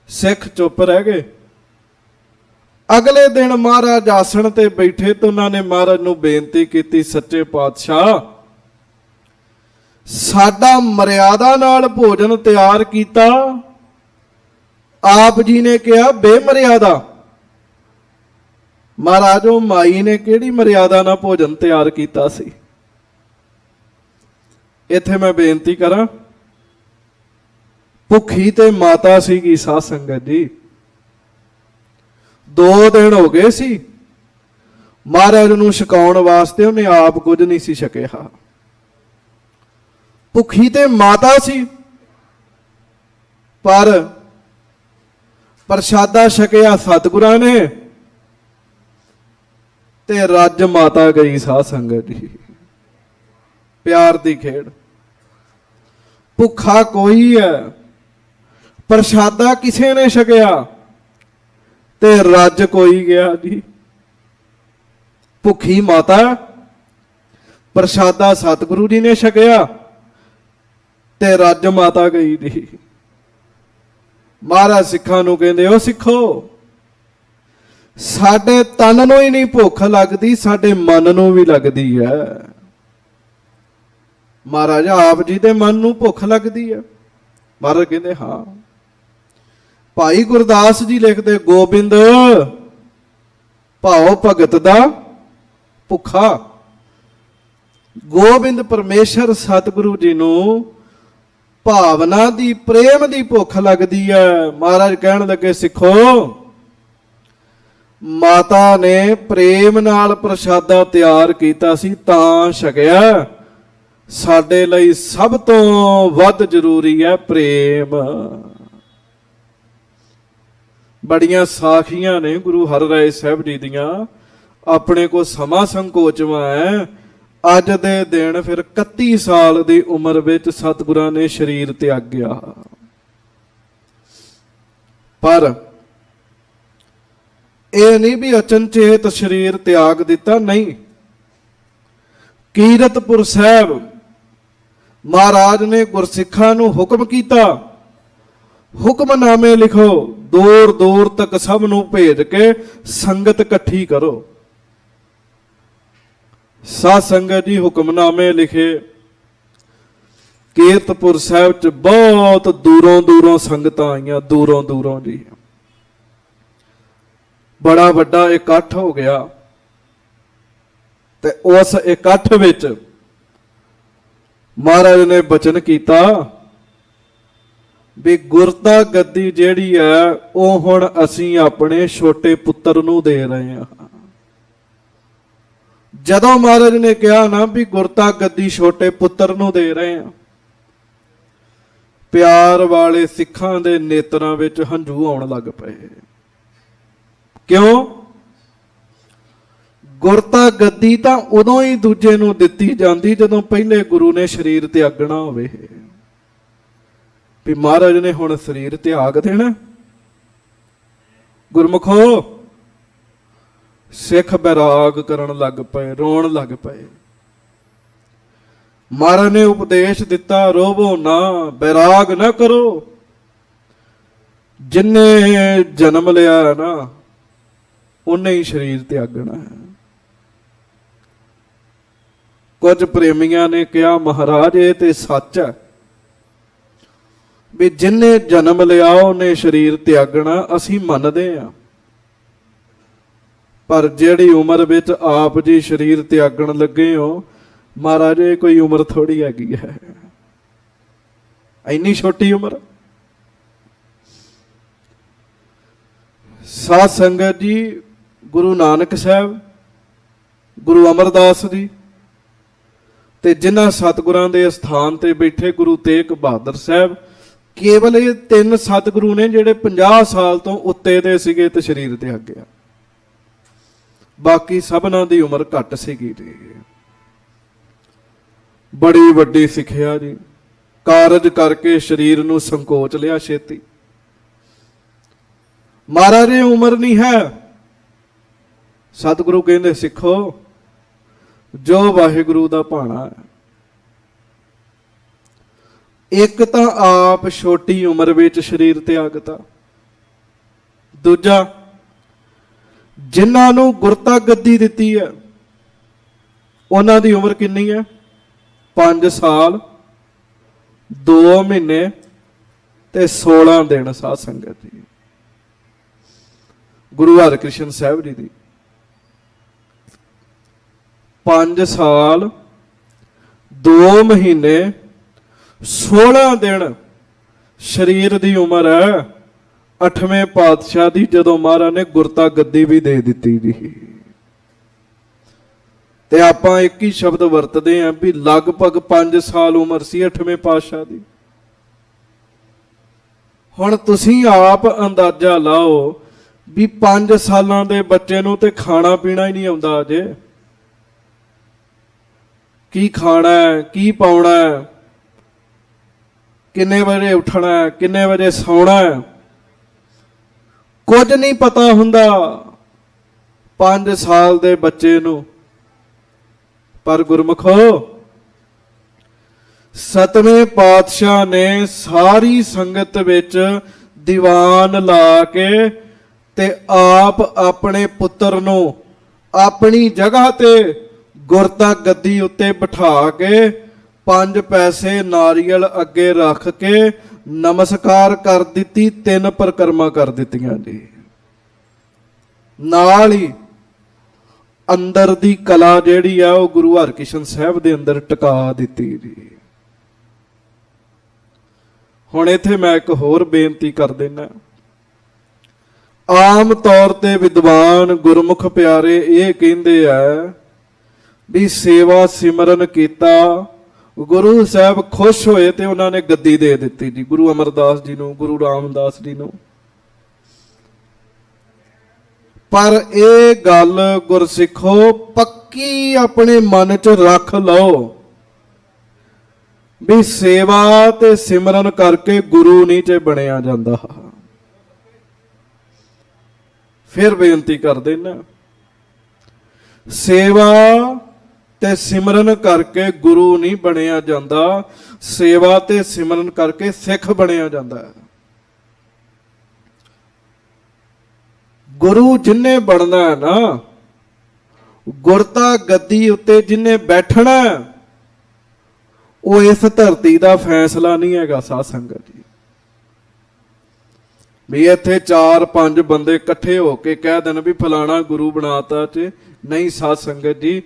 ਸਿੱਖ ਚੁੱਪ ਰਹਿ ਗਏ। ਅਗਲੇ ਦਿਨ ਮਹਾਰਾਜ ਆਸਣ ਤੇ ਬੈਠੇ ਤੇ ਉਹਨਾਂ ਨੇ ਮਹਾਰਾਜ ਨੂੰ ਬੇਨਤੀ ਕੀਤੀ, ਸੱਚੇ ਪਾਤਸ਼ਾਹ ਸਾਡਾ ਮਰਿਆਦਾ ਨਾਲ ਭੋਜਨ ਤਿਆਰ ਕੀਤਾ, ਆਪ ਜੀ ਨੇ ਕਿਹਾ ਬੇਮਰਿਆਦਾ। ਮਹਾਰਾਜ ਉਹ ਮਾਈ ਨੇ ਕਿਹੜੀ ਮਰਿਆਦਾ ਨਾਲ ਭੋਜਨ ਤਿਆਰ ਕੀਤਾ ਸੀ। ਇੱਥੇ ਮੈਂ ਬੇਨਤੀ ਕਰਾਂ, ਭੁੱਖੀ ਤੇ ਮਾਤਾ ਸੀਗੀ ਸਾਧ ਸੰਗਤ ਜੀ। 2 ਦਿਨ ਹੋ ਗਏ ਸੀ, ਮਹਾਰਾਜ ਨੂੰ ਛਕਾਉਣ ਵਾਸਤੇ ਉਹਨੇ ਆਪ ਕੁਝ ਨਹੀਂ ਸੀ ਛਕਿਆ। ਭੁੱਖੀ ਤੇ ਮਾਤਾ ਸੀ, ਪਰ ਪ੍ਰਸ਼ਾਦਾ ਛਕਿਆ ਸਤਿਗੁਰਾਂ ਨੇ ਤੇ ਰੱਜ ਮਾਤਾ ਗਈ ਸਾਧ ਸੰਗਤ ਜੀ। ਪਿਆਰ ਦੀ ਖੇਡ। ਭੁੱਖਾ ਕੋਈ ਹੈ, ਪ੍ਰਸ਼ਾਦਾ ਕਿਸੇ ਨੇ ਛਕਿਆ ਤੇ ਰੱਜ ਕੋਈ ਗਿਆ ਜੀ। ਭੁੱਖੀ ਮਾਤਾ, ਪ੍ਰਸ਼ਾਦਾ ਸਤਿਗੁਰੂ ਜੀ ਨੇ ਛਕਿਆ ਤੇ ਰੱਜ ਮਾਤਾ ਗਈ ਜੀ। ਮਹਾਰਾਜ ਸਿੱਖਾਂ ਨੂੰ ਕਹਿੰਦੇ, ਉਹ ਸਿੱਖੋ, ਸਾਡੇ ਤਨ ਨੂੰ ਹੀ ਨਹੀਂ ਭੁੱਖ ਲੱਗਦੀ, ਸਾਡੇ ਮਨ ਨੂੰ ਵੀ ਲੱਗਦੀ ਹੈ। ਮਹਾਰਾਜ ਆਪ ਜੀ ਦੇ ਮਨ ਨੂੰ ਭੁੱਖ ਲੱਗਦੀ ਹੈ। ਮਹਾਰਾਜ ਕਹਿੰਦੇ ਹਾਂ। ਭਾਈ ਗੁਰਦਾਸ ਜੀ ਲਿਖਦੇ, ਗੋਬਿੰਦ ਭਾਉ ਭਗਤ ਦਾ ਭੁੱਖਾ। ਗੋਬਿੰਦ ਪਰਮੇਸ਼ਰ ਸਤਿਗੁਰੂ ਜੀ ਨੂੰ ਭਾਵਨਾ ਦੀ, ਪ੍ਰੇਮ ਦੀ ਭੁੱਖ ਲੱਗਦੀ ਹੈ। ਮਹਾਰਾਜ ਕਹਿਣ ਲੱਗੇ, ਸਿੱਖੋ ਮਾਤਾ ਨੇ ਪ੍ਰੇਮ ਨਾਲ ਪ੍ਰਸ਼ਾਦਾ ਤਿਆਰ ਕੀਤਾ ਸੀ ਤਾਂ ਛਕਿਆ। ਸਾਡੇ ਲਈ ਸਭ ਤੋਂ ਵੱਧ ਜ਼ਰੂਰੀ ਹੈ ਪ੍ਰੇਮ। ਬੜੀਆਂ ਸਾਖੀਆਂ ਨੇ ਗੁਰੂ ਹਰਿਰਾਏ ਸਾਹਿਬ ਜੀ ਦੀਆਂ, ਆਪਣੇ ਕੋ ਸਮਾਂ ਸੰਕੋਚਵਾ ਹੈ। ਅੱਜ ਦੇ ਦਿਨ ਫਿਰ 31 ਸਾਲ ਦੀ ਉਮਰ ਵਿੱਚ ਸਤਿਗੁਰਾਂ ਨੇ ਸਰੀਰ ਤਿਆਗਿਆ। ਪਰ ਇਹ ਨਹੀਂ ਵੀ ਅਚਨਚੇਤ ਸਰੀਰ ਤਿਆਗ ਦਿੱਤਾ, ਨਹੀਂ। ਕੀਰਤਪੁਰ ਸਾਹਿਬ ਮਹਾਰਾਜ ਨੇ ਗੁਰਸਿੱਖਾਂ ਨੂੰ ਹੁਕਮ ਕੀਤਾ, ਹੁਕਮਨਾਮੇ ਲਿਖੋ, ਦੂਰ ਦੂਰ ਤੱਕ ਸਭ ਨੂੰ ਭੇਜ ਕੇ ਸੰਗਤ ਇਕੱਠੀ ਕਰੋ। ਸਾਧ ਸੰਗਤ ਜੀ ਹੁਕਮਨਾਮੇ ਲਿਖੇ। ਕੀਰਤਪੁਰ ਸਾਹਿਬ ਚ ਬਹੁਤ ਦੂਰੋਂ ਦੂਰੋਂ ਸੰਗਤਾਂ ਆਈਆਂ, ਦੂਰੋਂ ਦੂਰੋਂ ਜੀ। ਬੜਾ ਵੱਡਾ ਇਕੱਠ ਹੋ ਗਿਆ ਤੇ ਉਸ ਇਕੱਠ ਵਿੱਚ ਮਹਾਰਾਜ ਨੇ ਬਚਨ ਕੀਤਾ ਵੀ ਗੁਰਤਾ ਗੱਦੀ ਜਿਹੜੀ ਹੈ ਉਹ ਹੁਣ ਅਸੀਂ ਆਪਣੇ ਛੋਟੇ ਪੁੱਤਰ ਨੂੰ ਦੇ ਰਹੇ ਹਾਂ। ਜਦੋਂ ਮਹਾਰਾਜ ਨੇ ਕਿਹਾ ਨਾ ਵੀ ਗੁਰਤਾ ਗੱਦੀ ਛੋਟੇ ਪੁੱਤਰ ਨੂੰ ਦੇ ਰਹੇ ਹਾਂ, ਪਿਆਰ ਵਾਲੇ ਸਿੱਖਾਂ ਦੇ ਨੇਤਰਾਂ ਵਿੱਚ ਹੰਝੂ ਆਉਣ ਲੱਗ ਪਏ। ਕਿਉਂ? ਗੁਰਤਾ ਗੱਦੀ ਤਾਂ ਉਦੋਂ ਹੀ ਦੂਜੇ ਨੂੰ ਦਿੱਤੀ ਜਾਂਦੀ ਜਦੋਂ ਪਹਿਲੇ ਗੁਰੂ ਨੇ ਸਰੀਰ ਤਿਆਗਣਾ ਹੋਵੇ। ਵੀ ਮਹਾਰਾਜ ਨੇ ਹੁਣ ਸਰੀਰ ਤਿਆਗ ਦੇਣਾ। ਗੁਰਮੁਖੋ, ਸਿੱਖ ਬੈਰਾਗ ਕਰਨ ਲੱਗ ਪਏ, ਰੋਣ ਲੱਗ ਪਏ। ਮਹਾਰਾਜ ਨੇ ਉਪਦੇਸ਼ ਦਿੱਤਾ, ਰੋਵੋ ਨਾ, ਬੈਰਾਗ ਨਾ ਕਰੋ। ਜਿੰਨੇ ਜਨਮ ਲਿਆ ਨਾ ਉਹਨੇ ਹੀ ਸਰੀਰ ਤਿਆਗਣਾ ਹੈ। ਕੁਝ ਪ੍ਰੇਮੀਆਂ ਨੇ ਕਿਹਾ, ਮਹਾਰਾਜ ਇਹ ਤੇ ਸੱਚ ਹੈ ਵੀ ਜਿੰਨੇ ਜਨਮ ਲਿਆ ਉਹਨੇ ਸਰੀਰ ਤਿਆਗਣਾ, ਅਸੀਂ ਮੰਨਦੇ ਹਾਂ। ਪਰ ਜਿਹੜੀ ਉਮਰ ਵਿੱਚ ਆਪ ਜੀ ਸਰੀਰ ਤਿਆਗਣ ਲੱਗੇ ਹੋ, ਮਹਾਰਾਜ ਇਹ ਕੋਈ ਉਮਰ ਥੋੜੀ ਹੈਗੀ ਹੈ, ਇੰਨੀ ਛੋਟੀ ਉਮਰ। ਸਾਧ ਸੰਗਤ ਜੀ, ਗੁਰੂ ਨਾਨਕ ਸਾਹਿਬ, ਗੁਰੂ ਅਮਰਦਾਸ ਜੀ ਤੇ ਜਿਨ੍ਹਾਂ ਸਤਿਗੁਰਾਂ ਦੇ ਸਥਾਨ ਤੇ ਬੈਠੇ ਗੁਰੂ ਤੇਗ ਬਹਾਦਰ ਸਾਹਿਬ, ਕੇਵਲ ਇਹ 3 ਸਤਿਗੁਰੂ ਨੇ ਜਿਹੜੇ 50 ਸਾਲ ਤੋਂ ਉੱਤੇ ਦੇ ਸੀਗੇ ਤੇ ਸਰੀਰ ਤਿਆਗਿਆ। ਬਾਕੀ ਸਭਨਾਂ ਦੀ ਉਮਰ ਘੱਟ ਸੀਗੀ ਜੀ। ਬੜੀ ਵੱਡੀ ਸਿੱਖਿਆ ਜੀ। ਕਾਰਜ ਕਰਕੇ ਸਰੀਰ ਨੂੰ ਸੰਕੋਚ ਲਿਆ ਛੇਤੀ। ਮਹਾਰਾਜ ਇਹ ਉਮਰ ਨਹੀਂ ਹੈ। ਸਤਿਗੁਰੂ ਕਹਿੰਦੇ ਸਿੱਖੋ ਜੋ ਵਾਹਿਗੁਰੂ ਦਾ ਭਾਣਾ ਹੈ। ਇੱਕ ਤਾਂ ਆਪ ਛੋਟੀ ਉਮਰ ਵਿੱਚ ਸਰੀਰ ਤਿਆਗਤਾ, ਦੂਜਾ ਜਿਨ੍ਹਾਂ ਨੂੰ ਗੁਰਤਾ ਗੱਦੀ ਦਿੱਤੀ ਹੈ ਉਹਨਾਂ ਦੀ ਉਮਰ ਕਿੰਨੀ ਹੈ? 5 ਸਾਲ 2 ਮਹੀਨੇ ਤੇ 16 ਦਿਨ। ਸਾਧ ਸੰਗਤ ਜੀ, ਗੁਰੂ ਹਰਿਕ੍ਰਿਸ਼ਨ ਸਾਹਿਬ ਜੀ ਦੀ 5 ਸਾਲ 2 ਮਹੀਨੇ 16 ਦਿਨ ਸਰੀਰ ਦੀ ਉਮਰ ਹੈ 8ਵੇਂ ਪਾਤਸ਼ਾਹ ਦੀ, ਜਦੋਂ ਮਹਾਰਾਜ ਨੇ ਗੁਰਤਾ ਗੱਦੀ ਵੀ ਦੇ ਦਿੱਤੀ ਜੀ। ਤੇ ਆਪਾਂ ਇੱਕ ਹੀ ਸ਼ਬਦ ਵਰਤਦੇ ਆਂ ਵੀ ਲਗਭਗ 5 ਸਾਲ ਉਮਰ ਸੀ 8ਵੇਂ ਪਾਤਸ਼ਾਹ ਦੀ। ਹੁਣ ਤੁਸੀਂ ਆਪ ਅੰਦਾਜ਼ਾ ਲਾਓ ਵੀ 5 ਸਾਲਾਂ ਦੇ ਬੱਚੇ ਨੂੰ ਤੇ ਖਾਣਾ ਪੀਣਾ ਹੀ ਨਹੀਂ ਆਉਂਦਾ ਅਜੇ। ਕੀ ਖਾਣਾ ਹੈ, ਕੀ ਪਾਉਣਾ ਹੈ, ਕਿੰਨੇ ਵਜੇ ਉੱਠਣਾ ਹੈ, ਕਿੰਨੇ ਵਜੇ ਸੌਣਾ ਹੈ, ਕੁਝ ਨਹੀਂ ਪਤਾ ਹੁੰਦਾ 5 ਸਾਲ ਦੇ ਬੱਚੇ ਨੂੰ। ਪਰ ਗੁਰਮੁਖੋ, 7ਵੇਂ ਪਾਤਸ਼ਾਹ ਨੇ ਸਾਰੀ ਸੰਗਤ ਵਿੱਚ ਦੀਵਾਨ ਲਾ ਕੇ ਤੇ ਆਪ ਆਪਣੇ ਪੁੱਤਰ ਨੂੰ ਆਪਣੀ ਜਗ੍ਹਾ ਤੇ ਗੁਰਤਾ ਗੱਦੀ ਉੱਤੇ ਬਿਠਾ ਕੇ 5 ਪੈਸੇ ਨਾਰੀਅਲ ਅੱਗੇ ਰੱਖ ਕੇ ਨਮਸਕਾਰ ਕਰ ਦਿੱਤੀ, 3 ਪਰਿਕਰਮਾ ਕਰ ਦਿੱਤੀਆਂ ਜੀ। ਨਾਲ ਹੀ ਅੰਦਰ ਦੀ ਕਲਾ ਜਿਹੜੀ ਆ ਉਹ ਗੁਰੂ ਹਰਿਕ੍ਰਿਸ਼ਨ ਸਾਹਿਬ ਦੇ ਅੰਦਰ ਟਿਕਾ ਦਿੱਤੀ ਜੀ। ਹੁਣ ਇੱਥੇ ਮੈਂ ਇੱਕ ਹੋਰ ਬੇਨਤੀ ਕਰ ਦੇਣਾ। ਆਮ ਤੌਰ ਤੇ ਵਿਦਵਾਨ ਗੁਰਮੁਖ ਪਿਆਰੇ ਇਹ ਕਹਿੰਦੇ ਆ ਵੀ ਸੇਵਾ ਸਿਮਰਨ ਕੀਤਾ, ਗੁਰੂ ਸਾਹਿਬ ਖੁਸ਼ ਹੋਏ ਤੇ ਉਹਨਾਂ ਨੇ ਗੱਦੀ ਦੇ ਦਿੱਤੀ ਜੀ, ਗੁਰੂ ਅਮਰਦਾਸ ਜੀ ਨੂੰ, ਗੁਰੂ ਰਾਮਦਾਸ ਜੀ ਨੂੰ। ਪਰ ਇਹ ਗੱਲ ਗੁਰਸਿੱਖੋ ਪੱਕੀ ਆਪਣੇ ਮਨ 'ਚ ਰੱਖ ਲਓ ਵੀ ਸੇਵਾ ਤੇ ਸਿਮਰਨ ਕਰਕੇ ਗੁਰੂ ਨਹੀਂ ਜੇ ਬਣਿਆ ਜਾਂਦਾ। ਫਿਰ ਬੇਨਤੀ ਕਰਦੇ ਨਾ, ਸੇਵਾ ਤੇ ਸਿਮਰਨ ਕਰਕੇ ਗੁਰੂ ਨਹੀਂ ਬਣਿਆ ਜਾਂਦਾ, ਸੇਵਾ ਤੇ ਸਿਮਰਨ ਕਰਕੇ ਸਿੱਖ ਬਣਿਆ ਜਾਂਦਾ ਹੈ। ਗੁਰੂ ਜਿੰਨੇ ਬਣਨਾ ਹੈ ਨਾ, ਗੁਰਤਾ ਗੱਦੀ ਉੱਤੇ ਜਿੰਨੇ ਬੈਠਣਾ, ਉਹ ਇਸ ਧਰਤੀ ਦਾ ਫੈਸਲਾ ਨਹੀਂ ਹੈਗਾ ਸਾਧ ਸੰਗਤ ਜੀ। ਵੀ ਇੱਥੇ 4-5 ਬੰਦੇ ਇਕੱਠੇ ਹੋ ਕੇ ਕਹਿ ਦੇਣ ਵੀ ਫਲਾਣਾ ਗੁਰੂ ਬਣਾਤਾ ਚ, ਨਹੀਂ ਸਾਧ ਸੰਗਤ ਜੀ,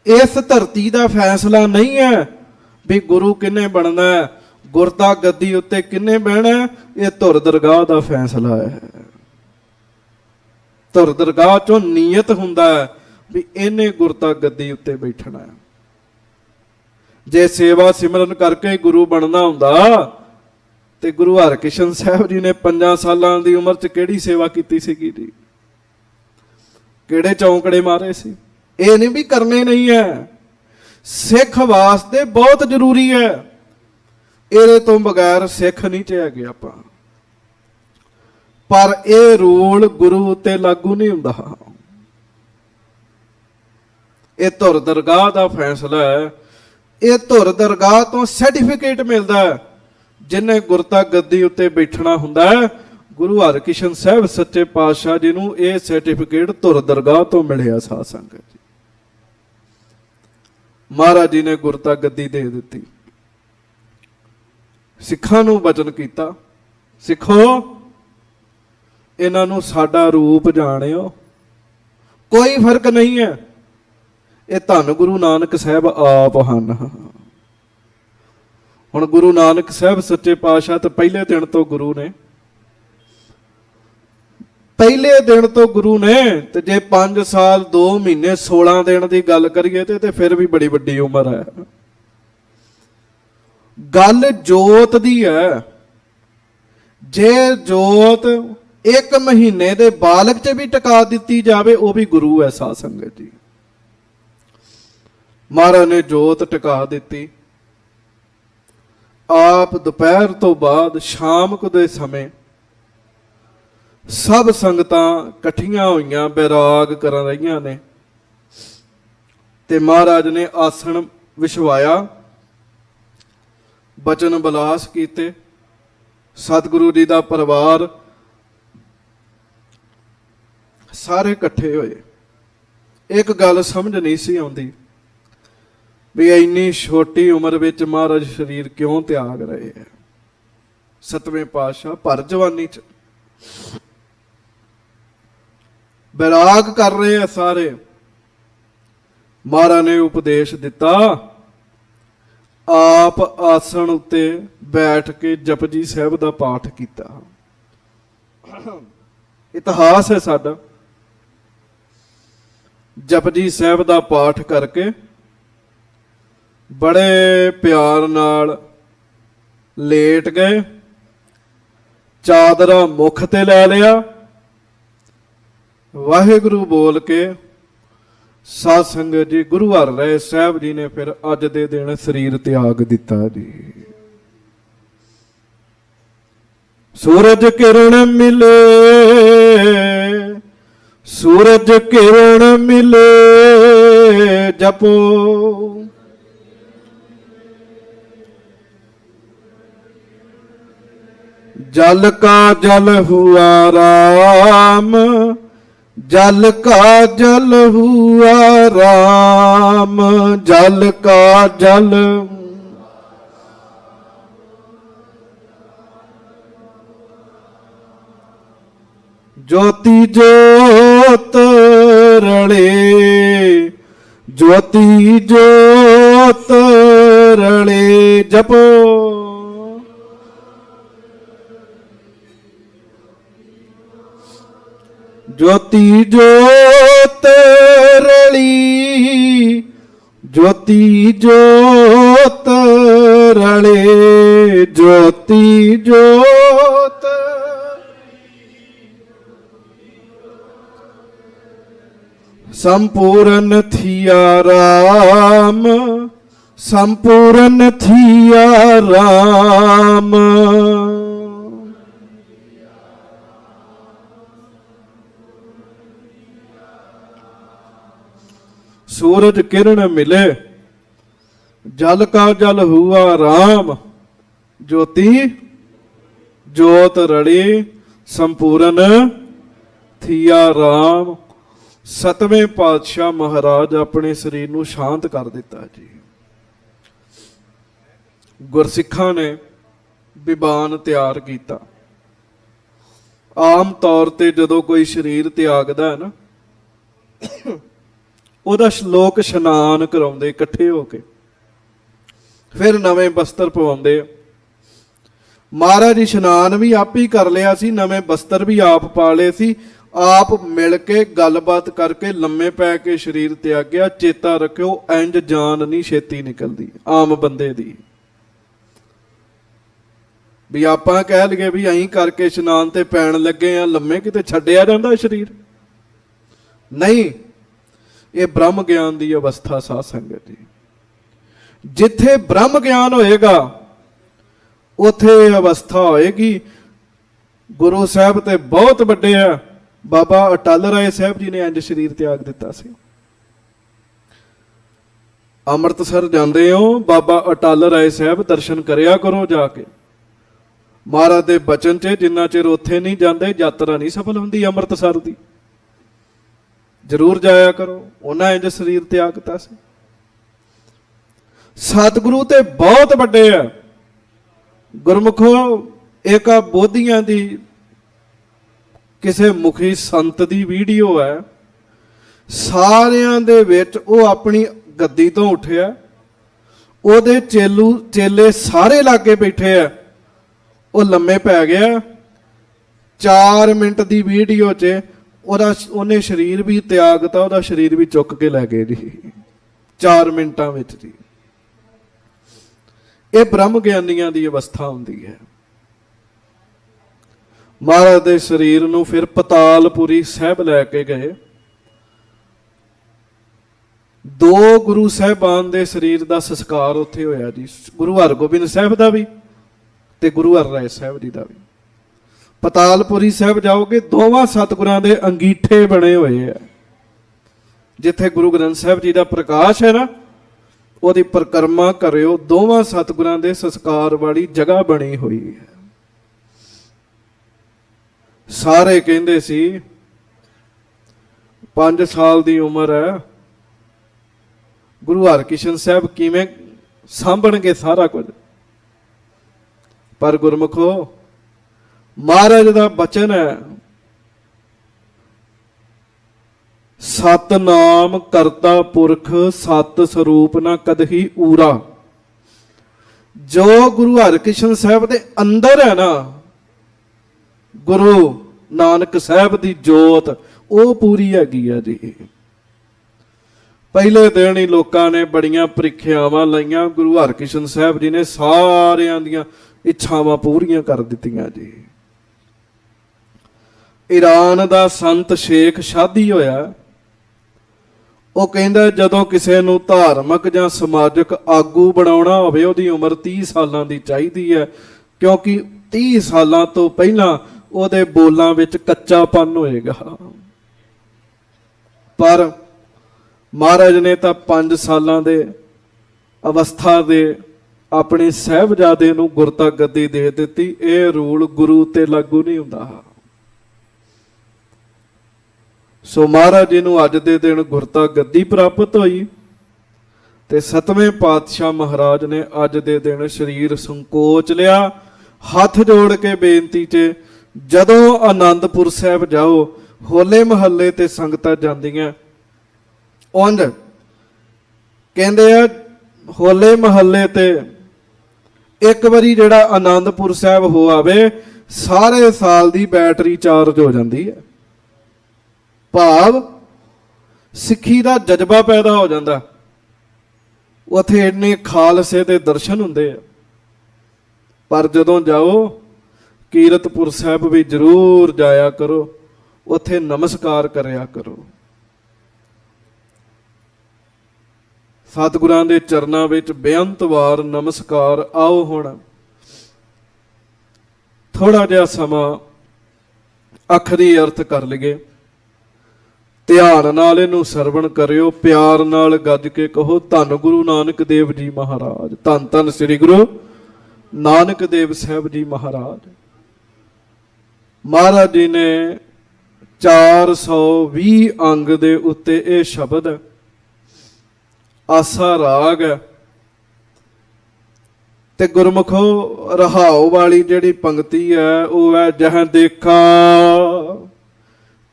ਇਸ ਧਰਤੀ ਦਾ ਫੈਸਲਾ ਨਹੀਂ ਹੈ ਵੀ ਗੁਰੂ ਕਿੰਨੇ ਬਣਨਾ ਹੈ, ਗੁਰਤਾ ਗੱਦੀ ਉੱਤੇ ਕਿੰਨੇ ਬਹਿਣਾ, ਇਹ ਧੁਰ ਦਰਗਾਹ ਦਾ ਫੈਸਲਾ ਹੈ। ਧੁਰ ਦਰਗਾਹ ਚੋਂ ਨੀਅਤ ਹੁੰਦਾ ਹੈ ਵੀ ਇਹਨੇ ਗੁਰਤਾ ਗੱਦੀ ਉੱਤੇ ਬੈਠਣਾ ਹੈ। ਜੇ ਸੇਵਾ ਸਿਮਰਨ ਕਰਕੇ ਗੁਰੂ ਬਣਨਾ ਹੁੰਦਾ ਤੇ ਗੁਰੂ ਹਰਕ੍ਰਿਸ਼ਨ ਸਾਹਿਬ ਜੀ ਨੇ 5 ਸਾਲਾਂ ਦੀ ਉਮਰ 'ਚ ਕਿਹੜੀ ਸੇਵਾ ਕੀਤੀ ਸੀਗੀ ਜੀ, ਕਿਹੜੇ ਚੌਂਕੜੇ ਮਾਰੇ ਸੀ। ਇਹ ਨਹੀਂ ਵੀ ਕਰਨੇ ਨਹੀਂ ਹੈ, ਸਿੱਖ ਵਾਸਤੇ ਬਹੁਤ ਜ਼ਰੂਰੀ ਹੈ, ਇਹਦੇ ਤੋਂ ਬਗੈਰ ਸਿੱਖ ਨਹੀਂ ਚ ਹੈਗੇ ਆਪਾਂ। ਪਰ ਇਹ ਰੂਲ ਗੁਰੂ ਉੱਤੇ ਲਾਗੂ ਨਹੀਂ ਹੁੰਦਾ, ਇਹ ਧੁਰ ਦਰਗਾਹ ਦਾ ਫੈਸਲਾ ਹੈ। ਇਹ ਧੁਰ ਦਰਗਾਹ ਤੋਂ ਸਰਟੀਫਿਕੇਟ ਮਿਲਦਾ ਹੈ, ਜਿਹਨੇ ਗੁਰਤਾ ਗੱਦੀ ਉੱਤੇ ਬੈਠਣਾ ਹੁੰਦਾ ਹੈ। ਗੁਰੂ ਹਰਕ੍ਰਿਸ਼ਨ ਸਾਹਿਬ ਸੱਚੇ ਪਾਤਸ਼ਾਹ ਜੀ ਨੂੰ ਇਹ ਸਰਟੀਫਿਕੇਟ ਧੁਰ ਦਰਗਾਹ ਤੋਂ ਮਿਲਿਆ ਸਾਧ ਸੰਗਤ ਜੀ। ਮਹਾਰਾਜ ਜੀ ਨੇ ਗੁਰਤਾ ਗੱਦੀ ਦੇ ਦਿੱਤੀ, ਸਿੱਖਾਂ ਨੂੰ ਬਚਨ ਕੀਤਾ, ਸਿੱਖੋ ਇਹਨਾਂ ਨੂੰ ਸਾਡਾ ਰੂਪ ਜਾਣਿਓ, ਕੋਈ ਫਰਕ ਨਹੀਂ ਹੈ, ਇਹ ਧੰਨ ਗੁਰੂ ਨਾਨਕ ਸਾਹਿਬ ਆਪ ਹਨ। ਹੁਣ ਗੁਰੂ ਨਾਨਕ ਸਾਹਿਬ ਸੱਚੇ ਪਾਤਸ਼ਾਹ ਤੇ ਪਹਿਲੇ ਦਿਨ ਤੋਂ ਗੁਰੂ ਨੇ, ਪਹਿਲੇ ਦਿਨ ਤੋਂ ਗੁਰੂ ਨੇ। ਤੇ ਜੇ 5 ਸਾਲ 2 ਮਹੀਨੇ 16 ਦਿਨ ਦੀ ਗੱਲ ਕਰੀਏ ਤੇ ਫਿਰ ਵੀ ਬੜੀ ਵੱਡੀ ਉਮਰ ਹੈ। ਗੱਲ ਜੋਤ ਦੀ ਹੈ। ਜੇ ਜੋਤ 1 ਮਹੀਨੇ ਦੇ ਬਾਲਕ 'ਚ ਵੀ ਟਿਕਾ ਦਿੱਤੀ ਜਾਵੇ, ਉਹ ਵੀ ਗੁਰੂ ਹੈ ਸਾਧ ਸੰਗਤ ਜੀ। ਮਹਾਰਾਜ ਨੇ ਜੋਤ ਟਿਕਾ ਦਿੱਤੀ। ਆਪ ਦੁਪਹਿਰ ਤੋਂ ਬਾਅਦ ਸ਼ਾਮ ਦੇ ਸਮੇਂ ਸਭ ਸੰਗਤਾਂ ਇਕੱਠੀਆਂ ਹੋਈਆਂ ਬੈਰਾਗ ਕਰ ਰਹੀਆਂ ਨੇ, ਤੇ ਮਹਾਰਾਜ ਨੇ ਆਸਣ ਵਿਛਵਾਇਆ, ਬਚਨ ਬਲਾਸ ਕੀਤੇ। ਸਤਿਗੁਰੂ ਜੀ ਦਾ ਪਰਿਵਾਰ ਸਾਰੇ ਇਕੱਠੇ ਹੋਏ। ਇੱਕ ਗੱਲ ਸਮਝ ਨਹੀਂ ਸੀ ਆਉਂਦੀ ਵੀ ਇੰਨੀ ਛੋਟੀ ਉਮਰ ਵਿੱਚ ਮਹਾਰਾਜ ਸਰੀਰ ਕਿਉਂ ਤਿਆਗ ਰਹੇ ਹੈ। 7ਵੇਂ ਪਾਤਸ਼ਾਹ ਭਰ ਜਵਾਨੀ ਚ ਬੈਰਾਗ ਕਰ ਰਹੇ ਆ ਸਾਰੇ। ਮਹਾਰਾਜ ਨੇ ਉਪਦੇਸ਼ ਦਿੱਤਾ, ਆਪ ਆਸਣ ਉੱਤੇ ਬੈਠ ਕੇ ਜਪਜੀ ਸਾਹਿਬ ਦਾ ਪਾਠ ਕੀਤਾ। ਇਤਿਹਾਸ ਹੈ ਸਾਡਾ। ਜਪਜੀ ਸਾਹਿਬ ਦਾ ਪਾਠ ਕਰਕੇ ਬੜੇ ਪਿਆਰ ਨਾਲ ਲੇਟ ਗਏ, ਚਾਦਰਾ ਮੁਖ ਤੇ ਲੈ ਲਿਆ, ਵਾਹਿਗੁਰੂ ਬੋਲ ਕੇ ਸਾਧ ਸੰਗਤ ਜੀ ਗੁਰੂ ਹਰ ਰਾਏ ਸਾਹਿਬ ਜੀ ਨੇ ਫਿਰ ਅੱਜ ਦੇ ਦਿਨ ਸਰੀਰ ਤਿਆਗ ਦਿੱਤਾ ਜੀ। ਸੂਰਜ ਕਿਰਨ ਮਿਲੇ, ਸੂਰਜ ਕਿਰਨ ਮਿਲੇ, ਜਪੋ जल का जल हुआ राम, जल का जल हुआ राम, जल का जल। ज्योति ज्योत रले, ज्योति ज्योत रले, जपो ज्योति ज्योत रली, ज्योति ज्योत रले, ज्योति ज्योत संपूर्ण थिया राम, संपूर्ण थिया राम। सूरज किरण मिले, जल का जल हुआ राम, ज्योति ज्योत रड़ी, संपूर्ण थिया राम। सतवें पातशाह महाराज अपने शरीर ਨੂੰ शांत कर दिता जी। गुरसिखां ने विबान तैयार किया। आम तौर ते जदों कोई शरीर त्यागदा है ना, ਉਹਦਾ ਸ਼ਲੋਕ ਇਸ਼ਨਾਨ ਕਰਾਉਂਦੇ ਇਕੱਠੇ ਹੋ ਕੇ, ਫਿਰ ਨਵੇਂ ਬਸਤਰ ਪਵਾਉਂਦੇ ਆ। ਮਹਾਰਾਜ ਇਸ਼ਨਾਨ ਵੀ ਆਪ ਹੀ ਕਰ ਲਿਆ ਸੀ, ਨਵੇਂ ਬਸਤਰ ਵੀ ਆਪ ਪਾ ਲਏ ਸੀ, ਆਪ ਮਿਲ ਕੇ ਗੱਲਬਾਤ ਕਰਕੇ ਲੰਮੇ ਪੈ ਕੇ ਸਰੀਰ ਤਿਆਗਿਆ। ਚੇਤਾ ਰੱਖਿਓ, ਇੰਜ ਜਾਨ ਨਹੀਂ ਛੇਤੀ ਨਿਕਲਦੀ ਆਮ ਬੰਦੇ ਦੀ, ਵੀ ਆਪਾਂ ਕਹਿ ਲਈਏ ਵੀ ਐਂ ਕਰਕੇ ਇਸ਼ਨਾਨ ਤੇ ਪੈਣ ਲੱਗੇ ਆ ਲੰਮੇ, ਕਿਤੇ ਛੱਡਿਆ ਜਾਂਦਾ ਸਰੀਰ? ਨਹੀਂ, ਇਹ ਬ੍ਰਹਮ ਗਿਆਨ ਦੀ ਅਵਸਥਾ ਸਾਧ ਸੰਗਤ ਜੀ। ਜਿੱਥੇ ਬ੍ਰਹਮ ਗਿਆਨ ਹੋਏਗਾ ਉਥੇ ਅਵਸਥਾ ਹੋਏਗੀ। ਗੁਰੂ ਸਾਹਿਬ ਤੇ ਬਹੁਤ ਵੱਡੇ ਆ। ਬਾਬਾ ਅਟਲ ਰਾਏ ਸਾਹਿਬ ਜੀ ਨੇ ਇੰਜ ਸਰੀਰ ਤਿਆਗ ਦਿੱਤਾ ਸੀ। ਅੰਮ੍ਰਿਤਸਰ ਜਾਂਦੇ ਹੋ, ਬਾਬਾ ਅਟਲ ਰਾਏ ਸਾਹਿਬ ਦਰਸ਼ਨ ਕਰਿਆ ਕਰੋ ਜਾ ਕੇ। ਮਹਾਰਾਜ ਦੇ ਬਚਨ 'ਚ ਜਿੰਨਾ ਚਿਰ ਉੱਥੇ ਨਹੀਂ ਜਾਂਦੇ ਯਾਤਰਾ ਨਹੀਂ ਸਫਲ ਹੁੰਦੀ ਅੰਮ੍ਰਿਤਸਰ ਦੀ। ਜ਼ਰੂਰ ਜਾਇਆ ਕਰੋ। ਉਹਨਾਂ ਇੰਜ ਸਰੀਰ ਤਿਆਗਤਾ ਸੀ। ਸਤਿਗੁਰੂ ਤੇ ਬਹੁਤ ਵੱਡੇ ਆ। ਗੁਰਮੁਖੋ, ਇੱਕ ਆ ਬੋਧੀਆਂ ਦੀ ਕਿਸੇ ਮੁਖੀ ਸੰਤ ਦੀ ਵੀਡੀਓ ਹੈ। ਸਾਰਿਆਂ ਦੇ ਵਿੱਚ ਉਹ ਆਪਣੀ ਗੱਦੀ ਤੋਂ ਉੱਠਿਆ, ਉਹਦੇ ਚੇਲੇ ਸਾਰੇ ਲਾਗੇ ਬੈਠੇ ਆ, ਉਹ ਲੰਮੇ ਪੈ ਗਿਆ। 4 ਮਿੰਟ ਦੀ ਵੀਡੀਓ 'ਚ ਉਹਨੇ ਸਰੀਰ ਵੀ ਤਿਆਗਤਾ, ਉਹਦਾ ਸਰੀਰ ਵੀ ਚੁੱਕ ਕੇ ਲੈ ਗਏ ਜੀ 4 ਮਿੰਟਾਂ ਵਿੱਚ ਜੀ। ਇਹ ਬ੍ਰਹਮ ਗਿਆਨੀਆਂ ਦੀ ਅਵਸਥਾ ਹੁੰਦੀ ਹੈ। ਮਹਾਰਾਜ ਦੇ ਸਰੀਰ ਨੂੰ ਫਿਰ ਪਤਾਲਪੁਰੀ ਸਾਹਿਬ ਲੈ ਕੇ ਗਏ। 2 ਗੁਰੂ ਸਾਹਿਬਾਨ ਦੇ ਸਰੀਰ ਦਾ ਸੰਸਕਾਰ ਉੱਥੇ ਹੋਇਆ ਜੀ, ਗੁਰੂ ਹਰਗੋਬਿੰਦ ਸਾਹਿਬ ਦਾ ਵੀ ਤੇ ਗੁਰੂ ਹਰਰਾਏ ਸਾਹਿਬ ਜੀ ਦਾ ਵੀ। ਪਤਾਲਪੁਰੀ ਸਾਹਿਬ ਜਾਓਗੇ, ਦੋਵਾਂ ਸਤਿਗੁਰਾਂ ਦੇ ਅੰਗੀਠੇ ਬਣੇ ਹੋਏ ਆ। ਜਿੱਥੇ ਗੁਰੂ ਗ੍ਰੰਥ ਸਾਹਿਬ ਜੀ ਦਾ ਪ੍ਰਕਾਸ਼ ਹੈ ਨਾ, ਉਹਦੀ ਪਰਿਕਰਮਾ ਕਰਿਓ, ਦੋਵਾਂ ਸਤਿਗੁਰਾਂ ਦੇ ਸੰਸਕਾਰ ਵਾਲੀ ਜਗ੍ਹਾ ਬਣੀ ਹੋਈ ਹੈ। ਸਾਰੇ ਕਹਿੰਦੇ ਸੀ 5 ਸਾਲ ਦੀ ਉਮਰ ਹੈ, ਗੁਰੂ ਹਰਕ੍ਰਿਸ਼ਨ ਸਾਹਿਬ ਕਿਵੇਂ ਸਾਂਭਣਗੇ ਸਾਰਾ ਕੁਝ। ਪਰ ਗੁਰਮੁਖੋ, ਮਹਾਰਾਜ ਦਾ ਬਚਨ ਹੈ, ਸਤਨਾਮ ਕਰਤਾ ਪੁਰਖ ਸਤ ਸਰੂਪ ਨਾ ਕਦਹੀ ਊਰਾ। ਜੋ ਗੁਰੂ ਹਰਕ੍ਰਿਸ਼ਨ ਸਾਹਿਬ ਦੇ ਅੰਦਰ ਹੈ ਨਾ, ਗੁਰੂ ਨਾਨਕ ਸਾਹਿਬ ਦੀ ਜੋਤ, ਉਹ ਪੂਰੀ ਹੈਗੀ ਆ ਜੀ। ਪਹਿਲੇ ਦਿਨ ਹੀ ਲੋਕਾਂ ਨੇ ਬੜੀਆਂ ਪ੍ਰੀਖਿਆਵਾਂ ਲਈਆਂ, ਗੁਰੂ ਹਰਕ੍ਰਿਸ਼ਨ ਸਾਹਿਬ ਜੀ ਨੇ ਸਾਰਿਆਂ ਦੀਆਂ ਇੱਛਾਵਾਂ ਪੂਰੀਆਂ ਕਰ ਦਿੱਤੀਆਂ ਜੀ। ਈਰਾਨ ਦਾ ਸੰਤ ਸ਼ੇਖ ਸ਼ਾਦੀ ਹੋਇਆ। ਉਹ ਕਹਿੰਦਾ ਜਦੋਂ ਕਿਸੇ ਨੂੰ ਧਾਰਮਿਕ ਜਾਂ ਸਮਾਜਿਕ ਆਗੂ ਬਣਾਉਣਾ ਹੋਵੇ, ਉਹਦੀ ਉਮਰ 30 ਸਾਲਾਂ ਦੀ ਚਾਹੀਦੀ ਹੈ, ਕਿਉਂਕਿ 30 ਸਾਲਾਂ ਤੋਂ ਪਹਿਲਾਂ ਉਹਦੇ ਬੋਲਾਂ ਵਿੱਚ ਕੱਚਾਪਨ ਹੋਏਗਾ। ਪਰ ਮਹਾਰਾਜ ਨੇ ਤਾਂ 5 ਸਾਲਾਂ ਦੇ ਅਵਸਥਾ ਦੇ ਆਪਣੇ ਸਾਹਿਬਜ਼ਾਦੇ ਨੂੰ ਗੁਰਤਾ ਗੱਦੀ ਦੇ ਦਿੱਤੀ। ਇਹ ਰੂਲ ਗੁਰੂ ਤੇ ਲਾਗੂ ਨਹੀਂ ਹੁੰਦਾ। ਸੋ ਮਹਾਰਾਜ ਜੀ ਨੂੰ ਅੱਜ ਦੇ ਦਿਨ ਗੁਰਤਾ ਗੱਦੀ ਪ੍ਰਾਪਤ ਹੋਈ ਤੇ 7ਵੇਂ ਪਾਤਸ਼ਾਹ ਮਹਾਰਾਜ ਨੇ ਅੱਜ ਦੇ ਦਿਨ ਸਰੀਰ ਸੰਕੋਚ ਲਿਆ। ਹੱਥ ਜੋੜ ਕੇ ਬੇਨਤੀ 'ਚ, ਜਦੋਂ ਆਨੰਦਪੁਰ ਸਾਹਿਬ ਜਾਓ, ਹੋਲੇ ਮਹੱਲੇ ਤੇ ਸੰਗਤਾਂ ਜਾਂਦੀਆਂ, ਉਂਝ ਕਹਿੰਦੇ ਆ ਹੋਲੇ ਮਹੱਲੇ ਤੇ ਇੱਕ ਵਾਰੀ ਜਿਹੜਾ ਆਨੰਦਪੁਰ ਸਾਹਿਬ ਹੋ ਆਵੇ, ਸਾਰੇ ਸਾਲ ਦੀ ਬੈਟਰੀ ਚਾਰਜ ਹੋ ਜਾਂਦੀ ਹੈ। ਭਾਵ ਸਿੱਖੀ ਦਾ ਜਜ਼ਬਾ ਪੈਦਾ ਹੋ ਜਾਂਦਾ। ਉੱਥੇ ਇੰਨੇ ਖਾਲਸੇ ਦੇ ਦਰਸ਼ਨ ਹੁੰਦੇ ਆ। ਪਰ ਜਦੋਂ ਜਾਓ ਕੀਰਤਪੁਰ ਸਾਹਿਬ ਵੀ ਜ਼ਰੂਰ ਜਾਇਆ ਕਰੋ, ਉੱਥੇ ਨਮਸਕਾਰ ਕਰਿਆ ਕਰੋ। ਸਤਿਗੁਰਾਂ ਦੇ ਚਰਨਾਂ ਵਿੱਚ ਬੇਅੰਤ ਵਾਰ ਨਮਸਕਾਰ। ਆਓ ਹੁਣ ਥੋੜਾ ਜਿਹਾ ਸਮਾਂ ਅੱਖਰੀ ਅਰਥ ਕਰ ਲਈਏ। ਧਿਆਨ ਨਾਲ ਇਹਨੂੰ ਸਰਵਣ ਕਰਿਓ, ਪਿਆਰ ਨਾਲ ਗੱਜ ਕੇ ਕਹੋ ਧੰਨ ਗੁਰੂ ਨਾਨਕ ਦੇਵ ਜੀ ਮਹਾਰਾਜ, ਧੰਨ ਧੰਨ ਸ੍ਰੀ ਗੁਰੂ ਨਾਨਕ ਦੇਵ ਸਾਹਿਬ ਜੀ ਮਹਾਰਾਜ। ਮਹਾਰਾਜ ਜੀ ਨੇ 420 ਅੰਗ ਦੇ ਉੱਤੇ ਇਹ ਸ਼ਬਦ ਆਸਾ ਰਾਗ ਹੈ। ਤੇ ਗੁਰਮੁਖੋ ਰਹਾਉ ਵਾਲੀ ਜਿਹੜੀ ਪੰਕਤੀ ਹੈ ਉਹ ਹੈ ਜਹ ਦੇਖਾ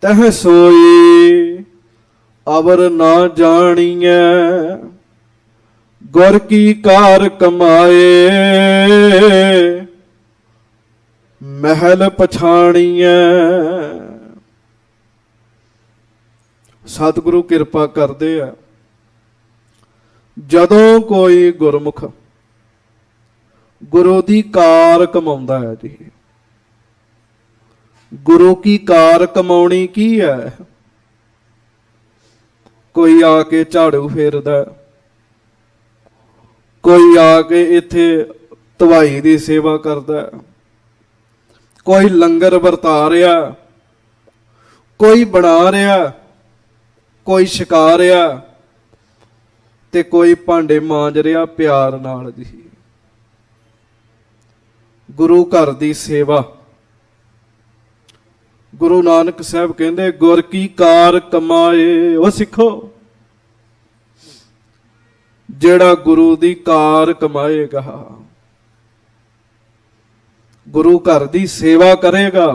ਤਹ ਸੋਈ ਅਵਰ ਨਾ ਜਾਣੀਐ, ਗੁਰ ਕੀ ਕਾਰ ਕਮਾਏ ਮਹਿਲ ਪਛਾਣੀਐ। ਸਤਿਗੁਰੂ ਕਿਰਪਾ ਕਰਦੇ ਆ, ਜਦੋਂ ਕੋਈ ਗੁਰਮੁਖ ਗੁਰੂ ਦੀ ਕਾਰ ਕਮਾਉਂਦਾ ਹੈ ਜੀ। ਗੁਰੂ ਕੀ ਕਾਰ ਕਮਾਉਣੀ ਕੀ ਹੈ? ਕੋਈ ਆ ਕੇ ਝਾੜੂ ਫੇਰਦਾ, ਕੋਈ ਆ ਕੇ ਇੱਥੇ ਧਵਾਈ ਦੀ ਸੇਵਾ ਕਰਦਾ, ਕੋਈ ਲੰਗਰ ਵਰਤਾ ਰਿਹਾ, ਕੋਈ ਬਣਾ ਰਿਹਾ, ਕੋਈ ਛਕਾ ਰਿਹਾ ਤੇ ਕੋਈ ਭਾਂਡੇ ਮਾਂਜ ਰਿਹਾ ਪਿਆਰ ਨਾਲ ਜੀ। ਗੁਰੂ ਘਰ ਦੀ ਸੇਵਾ। ਗੁਰੂ ਨਾਨਕ ਸਾਹਿਬ ਕਹਿੰਦੇ ਗੁਰ ਕੀ ਕਾਰ ਕਮਾਏ। ਉਹ ਸਿੱਖੋ, ਜਿਹੜਾ ਗੁਰੂ ਦੀ ਕਾਰ ਕਮਾਏਗਾ, ਗੁਰੂ ਘਰ ਦੀ ਸੇਵਾ ਕਰੇਗਾ,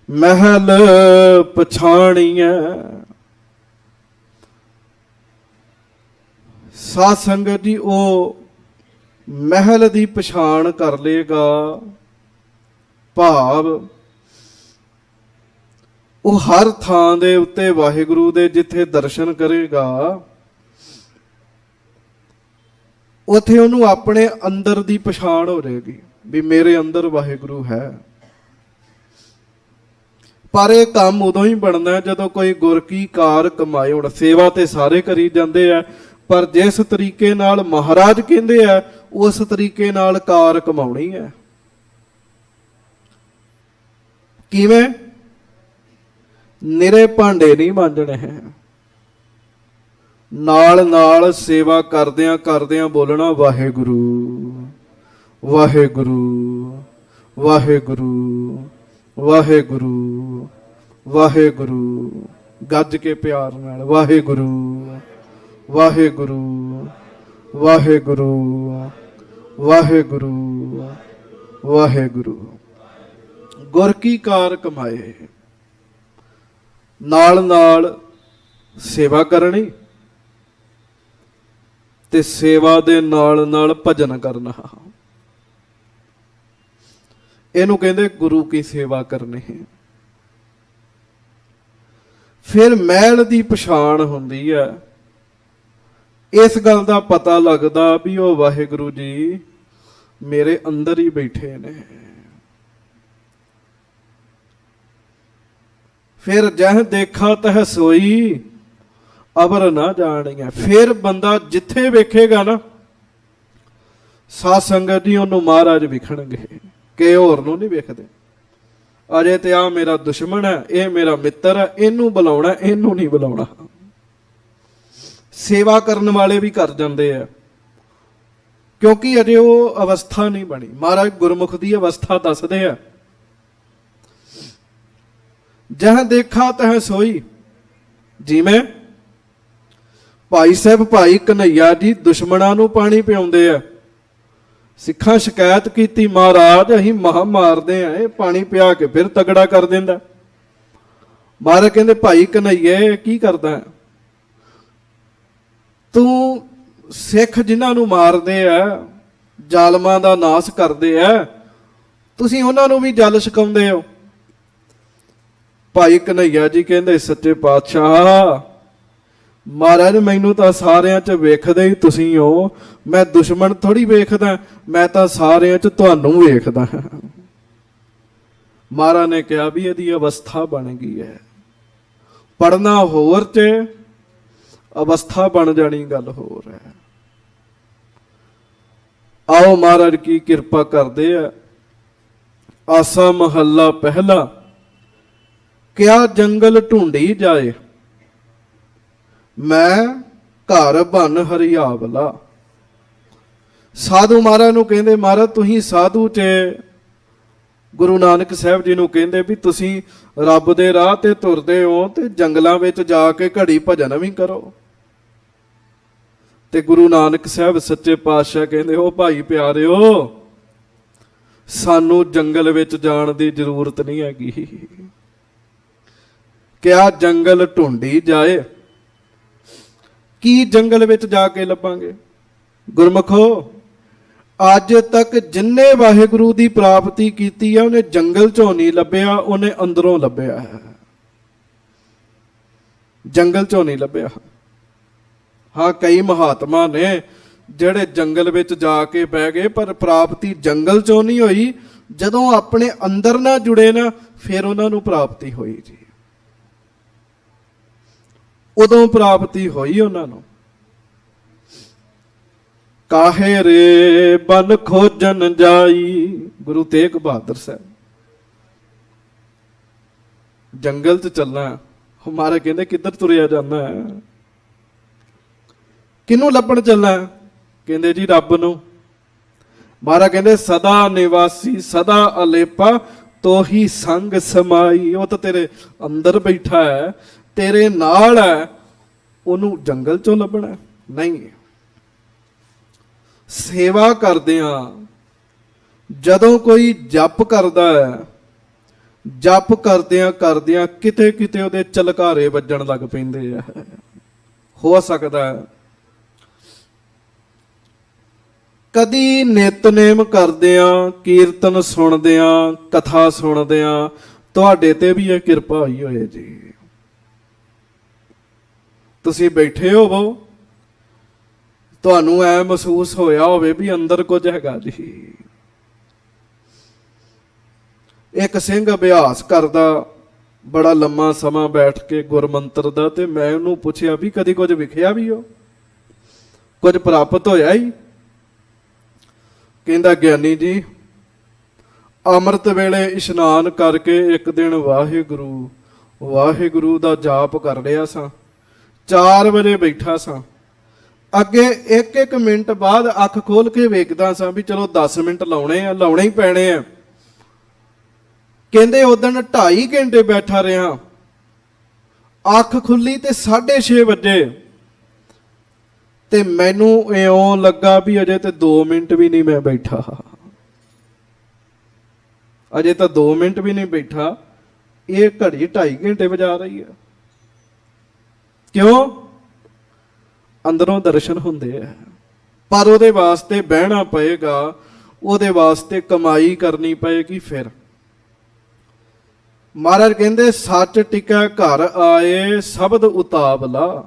ਮਹਿਲ ਪਛਾਣੀਐ। ਸਾਧ ਸੰਗਤ ਜੀ, ਉਹ ਮਹਿਲ ਦੀ ਪਛਾਣ ਕਰ ਲੇਗਾ। ਭਾਵ ਉਹ ਹਰ ਥਾਂ ਦੇ ਉੱਤੇ ਵਾਹਿਗੁਰੂ ਦੇ ਜਿੱਥੇ ਦਰਸ਼ਨ ਕਰੇਗਾ, ਉੱਥੇ ਉਹਨੂੰ ਆਪਣੇ ਅੰਦਰ ਦੀ ਪਛਾਣ ਹੋ ਜਾਏਗੀ ਵੀ ਮੇਰੇ ਅੰਦਰ ਵਾਹਿਗੁਰੂ ਹੈ। ਪਰ ਇਹ ਕੰਮ ਉਦੋਂ ਹੀ ਬਣਦਾ ਜਦੋਂ ਕੋਈ ਗੁਰ ਕੀ ਕਾਰ ਕਮਾਏ। ਹੁਣ ਸੇਵਾ ਤੇ ਸਾਰੇ ਕਰੀ ਜਾਂਦੇ ਆ, ਪਰ ਜਿਸ ਤਰੀਕੇ ਨਾਲ ਮਹਾਰਾਜ ਕਹਿੰਦੇ ਆ ਉਸ ਤਰੀਕੇ ਨਾਲ ਕਾਰ ਕਮਾਉਣੀ ਹੈ। ਕਿਵੇਂ? ਨਿਰੇ ਭਾਂਡੇ ਨਹੀਂ ਮਾਂਜਣੇ ਹੈ, ਨਾਲ ਨਾਲ ਸੇਵਾ ਕਰਦਿਆਂ ਕਰਦਿਆਂ ਬੋਲਣਾ ਵਾਹਿਗੁਰੂ ਵਾਹਿਗੁਰੂ ਵਾਹਿਗੁਰੂ ਵਾਹਿਗੁਰੂ ਵਾਹਿਗੁਰੂ, ਗੱਜ ਕੇ ਪਿਆਰ ਨਾਲ ਵਾਹਿਗੁਰੂ ਵਾਹਿਗੁਰੂ ਵਾਹਿਗੁਰੂ ਵਾਹਿਗੁਰੂ ਵਾਹਿਗੁਰੂ। ਗੁਰ ਕੀ ਕਾਰ ਕਮਾਏ। ਨਾਲ ਨਾਲ ਸੇਵਾ ਕਰਨੀ ਤੇ ਸੇਵਾ ਦੇ ਨਾਲ ਨਾਲ ਭਜਨ ਕਰਨਾ, ਇਹਨੂੰ ਕਹਿੰਦੇ ਗੁਰੂ ਕੀ ਸੇਵਾ ਕਰਨੀ। ਫਿਰ ਮਹਿਲ ਦੀ ਪਛਾਣ ਹੁੰਦੀ ਹੈ। ਇਸ ਗੱਲ ਦਾ ਪਤਾ ਲੱਗਦਾ ਵੀ ਉਹ ਵਾਹਿਗੁਰੂ ਜੀ ਮੇਰੇ ਅੰਦਰ ਹੀ ਬੈਠੇ ਨੇ। ਫਿਰ ਜਹ ਦੇਖਾ ਤਹ ਸੋਈ ਅਵਰ ਨਾ ਜਾਣੀਐ। ਫਿਰ ਬੰਦਾ ਜਿੱਥੇ ਵੇਖੇਗਾ ਨਾ, ਸਾਧ ਸੰਗਤ ਜੀ, ਉਹਨੂੰ ਮਹਾਰਾਜ ਵਿਖਣਗੇ ਕਿ ਹੋਰ ਨੂੰ ਨਹੀਂ ਵੇਖਦੇ। ਅਜੇ ਤੇ ਆ ਮੇਰਾ ਦੁਸ਼ਮਣ ਹੈ, ਇਹ ਮੇਰਾ ਮਿੱਤਰ ਹੈ, ਇਹਨੂੰ ਬੁਲਾਉਣਾ, ਇਹਨੂੰ ਨਹੀਂ ਬੁਲਾਉਣਾ। ਸੇਵਾ ਕਰਨ ਵਾਲੇ ਵੀ ਕਰ ਜਾਂਦੇ ਆ, ਕਿਉਂਕਿ ਅਜੇ ਉਹ ਅਵਸਥਾ ਨਹੀਂ ਬਣੀ। ਮਹਾਰਾਜ ਗੁਰਮੁਖ ਦੀ ਅਵਸਥਾ ਦੱਸਦੇ ਆ। ਜਹ ਦੇਖਾ ਤਹ ਸੋਈ। ਜਿਵੇਂ ਭਾਈ ਸਾਹਿਬ ਭਾਈ ਕਨਈਆ ਜੀ ਦੁਸ਼ਮਣਾਂ ਨੂੰ ਪਾਣੀ ਪਿਆਉਂਦੇ ਆ। ਸਿੱਖਾਂ ਸ਼ਿਕਾਇਤ ਕੀਤੀ, ਮਹਾਰਾਜ ਅਸੀਂ ਮਹਾ ਮਾਰਦੇ ਆ, ਇਹ ਪਾਣੀ ਪਿਆ ਕੇ ਫਿਰ ਤਗੜਾ ਕਰ ਦਿੰਦਾ। ਮਹਾਰਾਜ ਕਹਿੰਦੇ ਭਾਈ ਕਨਈਏ ਕੀ ਕਰਦਾ ਤੂੰ? ਸਿੱਖ ਜਿਨ੍ਹਾਂ ਨੂੰ ਮਾਰਦੇ ਆ, ਜ਼ਾਲਮਾਂ ਦਾ ਨਾਸ ਕਰਦੇ ਆ, ਤੁਸੀਂ ਉਹਨਾਂ ਨੂੰ ਵੀ ਜਲ ਛਕਾਉਂਦੇ ਹੋ। ਭਾਈ ਕਨ੍ਹਈਆ ਜੀ ਕਹਿੰਦੇ ਸੱਚੇ ਪਾਤਸ਼ਾਹ ਮਹਾਰਾਜ ਮੈਨੂੰ ਤਾਂ ਸਾਰਿਆਂ 'ਚ ਵੇਖਦੇ ਹੀ ਤੁਸੀਂ ਹੋ, ਮੈਂ ਦੁਸ਼ਮਣ ਥੋੜੀ ਵੇਖਦਾ, ਮੈਂ ਤਾਂ ਸਾਰਿਆਂ 'ਚ ਤੁਹਾਨੂੰ ਵੇਖਦਾ। ਮਹਾਰਾਜ ਨੇ ਕਿਹਾ ਵੀ ਇਹਦੀ ਅਵਸਥਾ ਬਣ ਗਈ ਹੈ, ਪੜਨਾ ਹੋਰ ਤੇ ਅਵਸਥਾ ਬਣ ਜਾਣੀ ਗੱਲ ਹੋਰ ਹੈ। ਆਓ ਮਹਾਰਾਜ ਕੀ ਕਿਰਪਾ ਕਰਦੇ ਆ। ਆਸਾ ਮਹੱਲਾ ਪਹਿਲਾ, ਕਿਆ ਜੰਗਲ ਢੂੰਢੀ ਜਾਏ, ਮੈਂ ਘਰ ਬਨ ਹਰਿਆਵਲਾ। ਸਾਧੂ ਮਹਾਰਾਜ ਨੂੰ ਕਹਿੰਦੇ, ਮਹਾਰਾਜ ਤੁਸੀਂ ਸਾਧੂ ਚ ਗੁਰੂ ਨਾਨਕ ਸਾਹਿਬ ਜੀ ਨੂੰ ਕਹਿੰਦੇ ਵੀ ਤੁਸੀਂ ਰੱਬ ਦੇ ਰਾਹ ਤੇ ਤੁਰਦੇ ਹੋ ਤੇ ਜੰਗਲਾਂ ਵਿੱਚ ਜਾ ਕੇ ਘੜੀ ਭਜਨ ਵੀ ਕਰੋ। ਤੇ ਗੁਰੂ ਨਾਨਕ ਸਾਹਿਬ ਸੱਚੇ ਪਾਤਸ਼ਾਹ ਕਹਿੰਦੇ, ਉਹ ਭਾਈ ਪਿਆਰਿਓ ਸਾਨੂੰ ਜੰਗਲ ਵਿੱਚ ਜਾਣ ਦੀ ਜ਼ਰੂਰਤ ਨਹੀਂ ਹੈਗੀ। ਕਿਆ ਜੰਗਲ ਢੂੰਢੀ ਜਾਏ, ਕੀ ਜੰਗਲ ਵਿੱਚ ਜਾ ਕੇ ਲੱਭਾਂਗੇ। ਗੁਰਮਖੋ ਅੱਜ ਤੱਕ ਜਿੰਨੇ ਵਾਹਿਗੁਰੂ ਦੀ ਪ੍ਰਾਪਤੀ ਕੀਤੀ ਹੈ ਉਹਨੇ ਜੰਗਲ ਚੋਂ ਨਹੀਂ ਲੱਭਿਆ, ਉਹਨੇ ਅੰਦਰੋਂ ਲੱਭਿਆ ਹੈ, ਜੰਗਲ ਚੋਂ ਨਹੀਂ ਲੱਭਿਆ। ਹਾਂ ਕਈ ਮਹਾਤਮਾ ਨੇ ਜਿਹੜੇ ਜੰਗਲ ਵਿੱਚ ਜਾ ਕੇ ਬਹਿ ਗਏ, ਪਰ ਪ੍ਰਾਪਤੀ ਜੰਗਲ ਚੋਂ ਨਹੀਂ ਹੋਈ। ਜਦੋਂ ਆਪਣੇ ਅੰਦਰ ਨਾਲ ਜੁੜੇ ਨਾ ਫਿਰ ਉਹਨਾਂ ਨੂੰ ਪ੍ਰਾਪਤੀ ਹੋਈ ਜੀ, ਉਦੋਂ ਪ੍ਰਾਪਤੀ ਹੋਈ ਉਹਨਾਂ ਨੂੰ। ਕਾਹੇ ਰੇ ਬਨ ਖੋਜਨ ਜਾਈ, ਗੁਰੂ ਤੇਗ ਬਹਾਦਰ ਸਾਹਿਬ ਜੰਗਲ 'ਚ ਚੱਲਣਾ। ਹਮਾਰੇ ਕਹਿੰਦੇ ਕਿੱਧਰ ਤੁਰਿਆ ਜਾਂਦਾ ਹੈ, ਕਿਹਨੂੰ ਲੱਭਣ ਚੱਲਣਾ, ਕਹਿੰਦੇ ਜੀ ਰੱਬ ਨੂੰ। ਮਹਾਰਾਜ ਕਹਿੰਦੇ ਸਦਾ ਨਿਵਾਸੀ ਸਦਾ ਅਲੇਪਾ ਤੋਹੀ ਸੰਗ ਸਮਾਈ, ਉਹ ਤਾਂ ਤੇਰੇ ਅੰਦਰ ਬੈਠਾ ਹੈ, ਤੇਰੇ ਨਾਲ ਹੈ, ਉਹਨੂੰ ਜੰਗਲ ਚੋਂ ਲੱਭਣਾ ਨਹੀਂ। ਸੇਵਾ ਕਰਦਿਆਂ ਜਦੋਂ ਕੋਈ ਜਪ ਕਰਦਾ ਹੈ, ਜਪ ਕਰਦਿਆਂ ਕਰਦਿਆਂ ਕਿਤੇ ਕਿਤੇ ਉਹਦੇ ਚਲਕਾਰੇ ਵੱਜਣ ਲੱਗ ਪੈਂਦੇ ਆ। ਹੋ ਸਕਦਾ ਹੈ ਕਦੀ ਨਿਤਨੇਮ ਕਰਦਿਆਂ, ਕੀਰਤਨ ਸੁਣਦਿਆਂ, ਕਥਾ ਸੁਣਦਿਆਂ ਤੁਹਾਡੇ ਤੇ ਵੀ ਇਹ ਕਿਰਪਾ ਹੋਈ ਹੋਏ ਜੀ। ਤੁਸੀਂ ਬੈਠੇ ਹੋਵੋ, ਤੁਹਾਨੂੰ ਐ ਮਹਿਸੂਸ ਹੋਇਆ ਹੋਵੇ ਵੀ ਅੰਦਰ ਕੁਝ ਹੈਗਾ ਜੀ। ਇੱਕ ਸਿੰਘ ਅਭਿਆਸ ਕਰਦਾ ਬੜਾ ਲੰਮਾ ਸਮਾਂ ਬੈਠ ਕੇ ਗੁਰਮੰਤਰ ਦਾ, ਤੇ ਮੈਂ ਉਹਨੂੰ ਪੁੱਛਿਆ ਵੀ ਕਦੀ ਕੁਝ ਵਿਖਿਆ ਵੀ ਹੋ, ਕੁਝ ਪ੍ਰਾਪਤ ਹੋਇਆ ਹੀ। ਕਹਿੰਦਾ ਗਿਆਨੀ ਜੀ ਅੰਮ੍ਰਿਤ ਵੇਲੇ ਇਸ਼ਨਾਨ ਕਰਕੇ ਇੱਕ ਦਿਨ ਵਾਹਿਗੁਰੂ ਵਾਹਿਗੁਰੂ ਦਾ ਜਾਪ ਕਰ ਰਿਹਾ ਸਾਂ, 4 ਵਜੇ ਬੈਠਾ ਸਾਂ, ਅੱਗੇ 1-1 ਮਿੰਟ ਬਾਅਦ ਅੱਖ ਖੋਲ ਕੇ ਵੇਖਦਾ ਸਾਂ ਵੀ ਚਲੋ 10 ਮਿੰਟ ਲਾਉਣੇ ਹੀ ਪੈਣੇ ਆ। ਕਹਿੰਦੇ ਉਦੋਂ 2.5 ਘੰਟੇ ਬੈਠਾ ਰਿਹਾ, ਅੱਖ ਖੁੱਲੀ ਤੇ 6:30 ਵਜੇ, ਤੇ ਮੈਨੂੰ ਇਉਂ ਲੱਗਾ ਵੀ ਅਜੇ ਤੇ 2 ਮਿੰਟ ਵੀ ਨਹੀਂ ਮੈਂ ਬੈਠਾ, ਅਜੇ ਤਾਂ 2 ਮਿੰਟ ਵੀ ਨਹੀਂ ਬੈਠਾ, ਇਹ ਘੜੀ 2.5 ਘੰਟੇ ਵਜਾ ਰਹੀ ਹੈ। ਕਿਉਂ? ਅੰਦਰੋਂ ਦਰਸ਼ਨ ਹੁੰਦੇ ਆ, ਪਰ ਉਹਦੇ ਵਾਸਤੇ ਬਹਿਣਾ ਪਏਗਾ, ਉਹਦੇ ਵਾਸਤੇ ਕਮਾਈ ਕਰਨੀ ਪਏਗੀ। ਫਿਰ ਮਹਾਰਾਜ ਕਹਿੰਦੇ ਸੱਚ ਟਿਕੈ ਘਰ ਆਏ ਸ਼ਬਦ ਉਤਾਵਲਾ,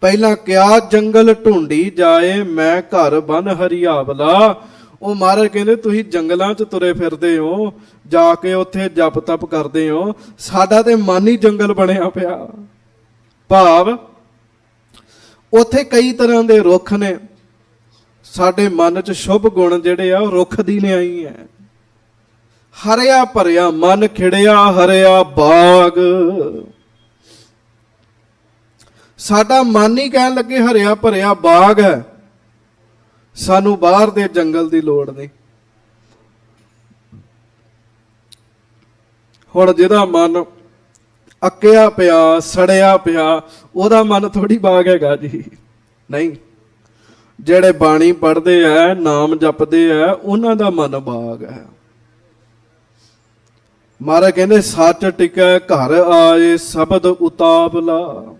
ਪਹਿਲਾਂ ਕਿਆ ਜੰਗਲ ਢੂੰਢੀ ਜਾਏ ਮੈਂ ਘਰ ਬਨ ਹਰਿਆਵਲਾ। ਉਹ ਮਹਾਰਾਜ ਕਹਿੰਦੇ ਤੁਸੀਂ ਜੰਗਲਾਂ 'ਚ ਤੁਰੇ ਫਿਰਦੇ ਹੋ, ਜਾ ਕੇ ਉੱਥੇ ਜਪ ਤਪ ਕਰਦੇ ਹੋ, ਸਾਡਾ ਤੇ ਮਨ ਹੀ ਜੰਗਲ ਬਣਿਆ ਪਿਆ। ਭਾਵ ਉੱਥੇ ਕਈ ਤਰ੍ਹਾਂ ਦੇ ਰੁੱਖ ਨੇ, ਸਾਡੇ ਮਨ 'ਚ ਸ਼ੁਭ ਗੁਣ ਜਿਹੜੇ ਆ ਉਹ ਰੁੱਖ ਦੀ ਲਿਆਈ ਹੈ। ਹਰਿਆ ਭਰਿਆ ਮਨ ਖਿੜਿਆ ਹਰਿਆ ਬਾਗ, ਸਾਡਾ ਮਨ ਹੀ ਕਹਿਣ ਲੱਗੇ ਹਰਿਆ ਭਰਿਆ ਬਾਗ ਹੈ, ਸਾਨੂੰ ਬਾਹਰ ਦੇ ਜੰਗਲ ਦੀ ਲੋੜ ਨਹੀਂ। ਹੁਣ ਜਿਹਦਾ ਮਨ ਅੱਕਿਆ ਪਿਆ ਸੜਿਆ ਪਿਆ, ਉਹਦਾ ਮਨ ਥੋੜੀ ਬਾਗ ਹੈਗਾ ਜੀ, ਨਹੀਂ। ਜਿਹੜੇ ਬਾਣੀ ਪੜ੍ਹਦੇ ਆ ਨਾਮ ਜਪਦੇ ਆ ਉਹਨਾਂ ਦਾ ਮਨ ਬਾਗ ਹੈ। ਮਹਾਰਾਜ ਕਹਿੰਦੇ ਸੱਚ ਟਿਕੈ ਘਰ ਆਏ ਸ਼ਬਦ ਉਤਾਵਲਾ,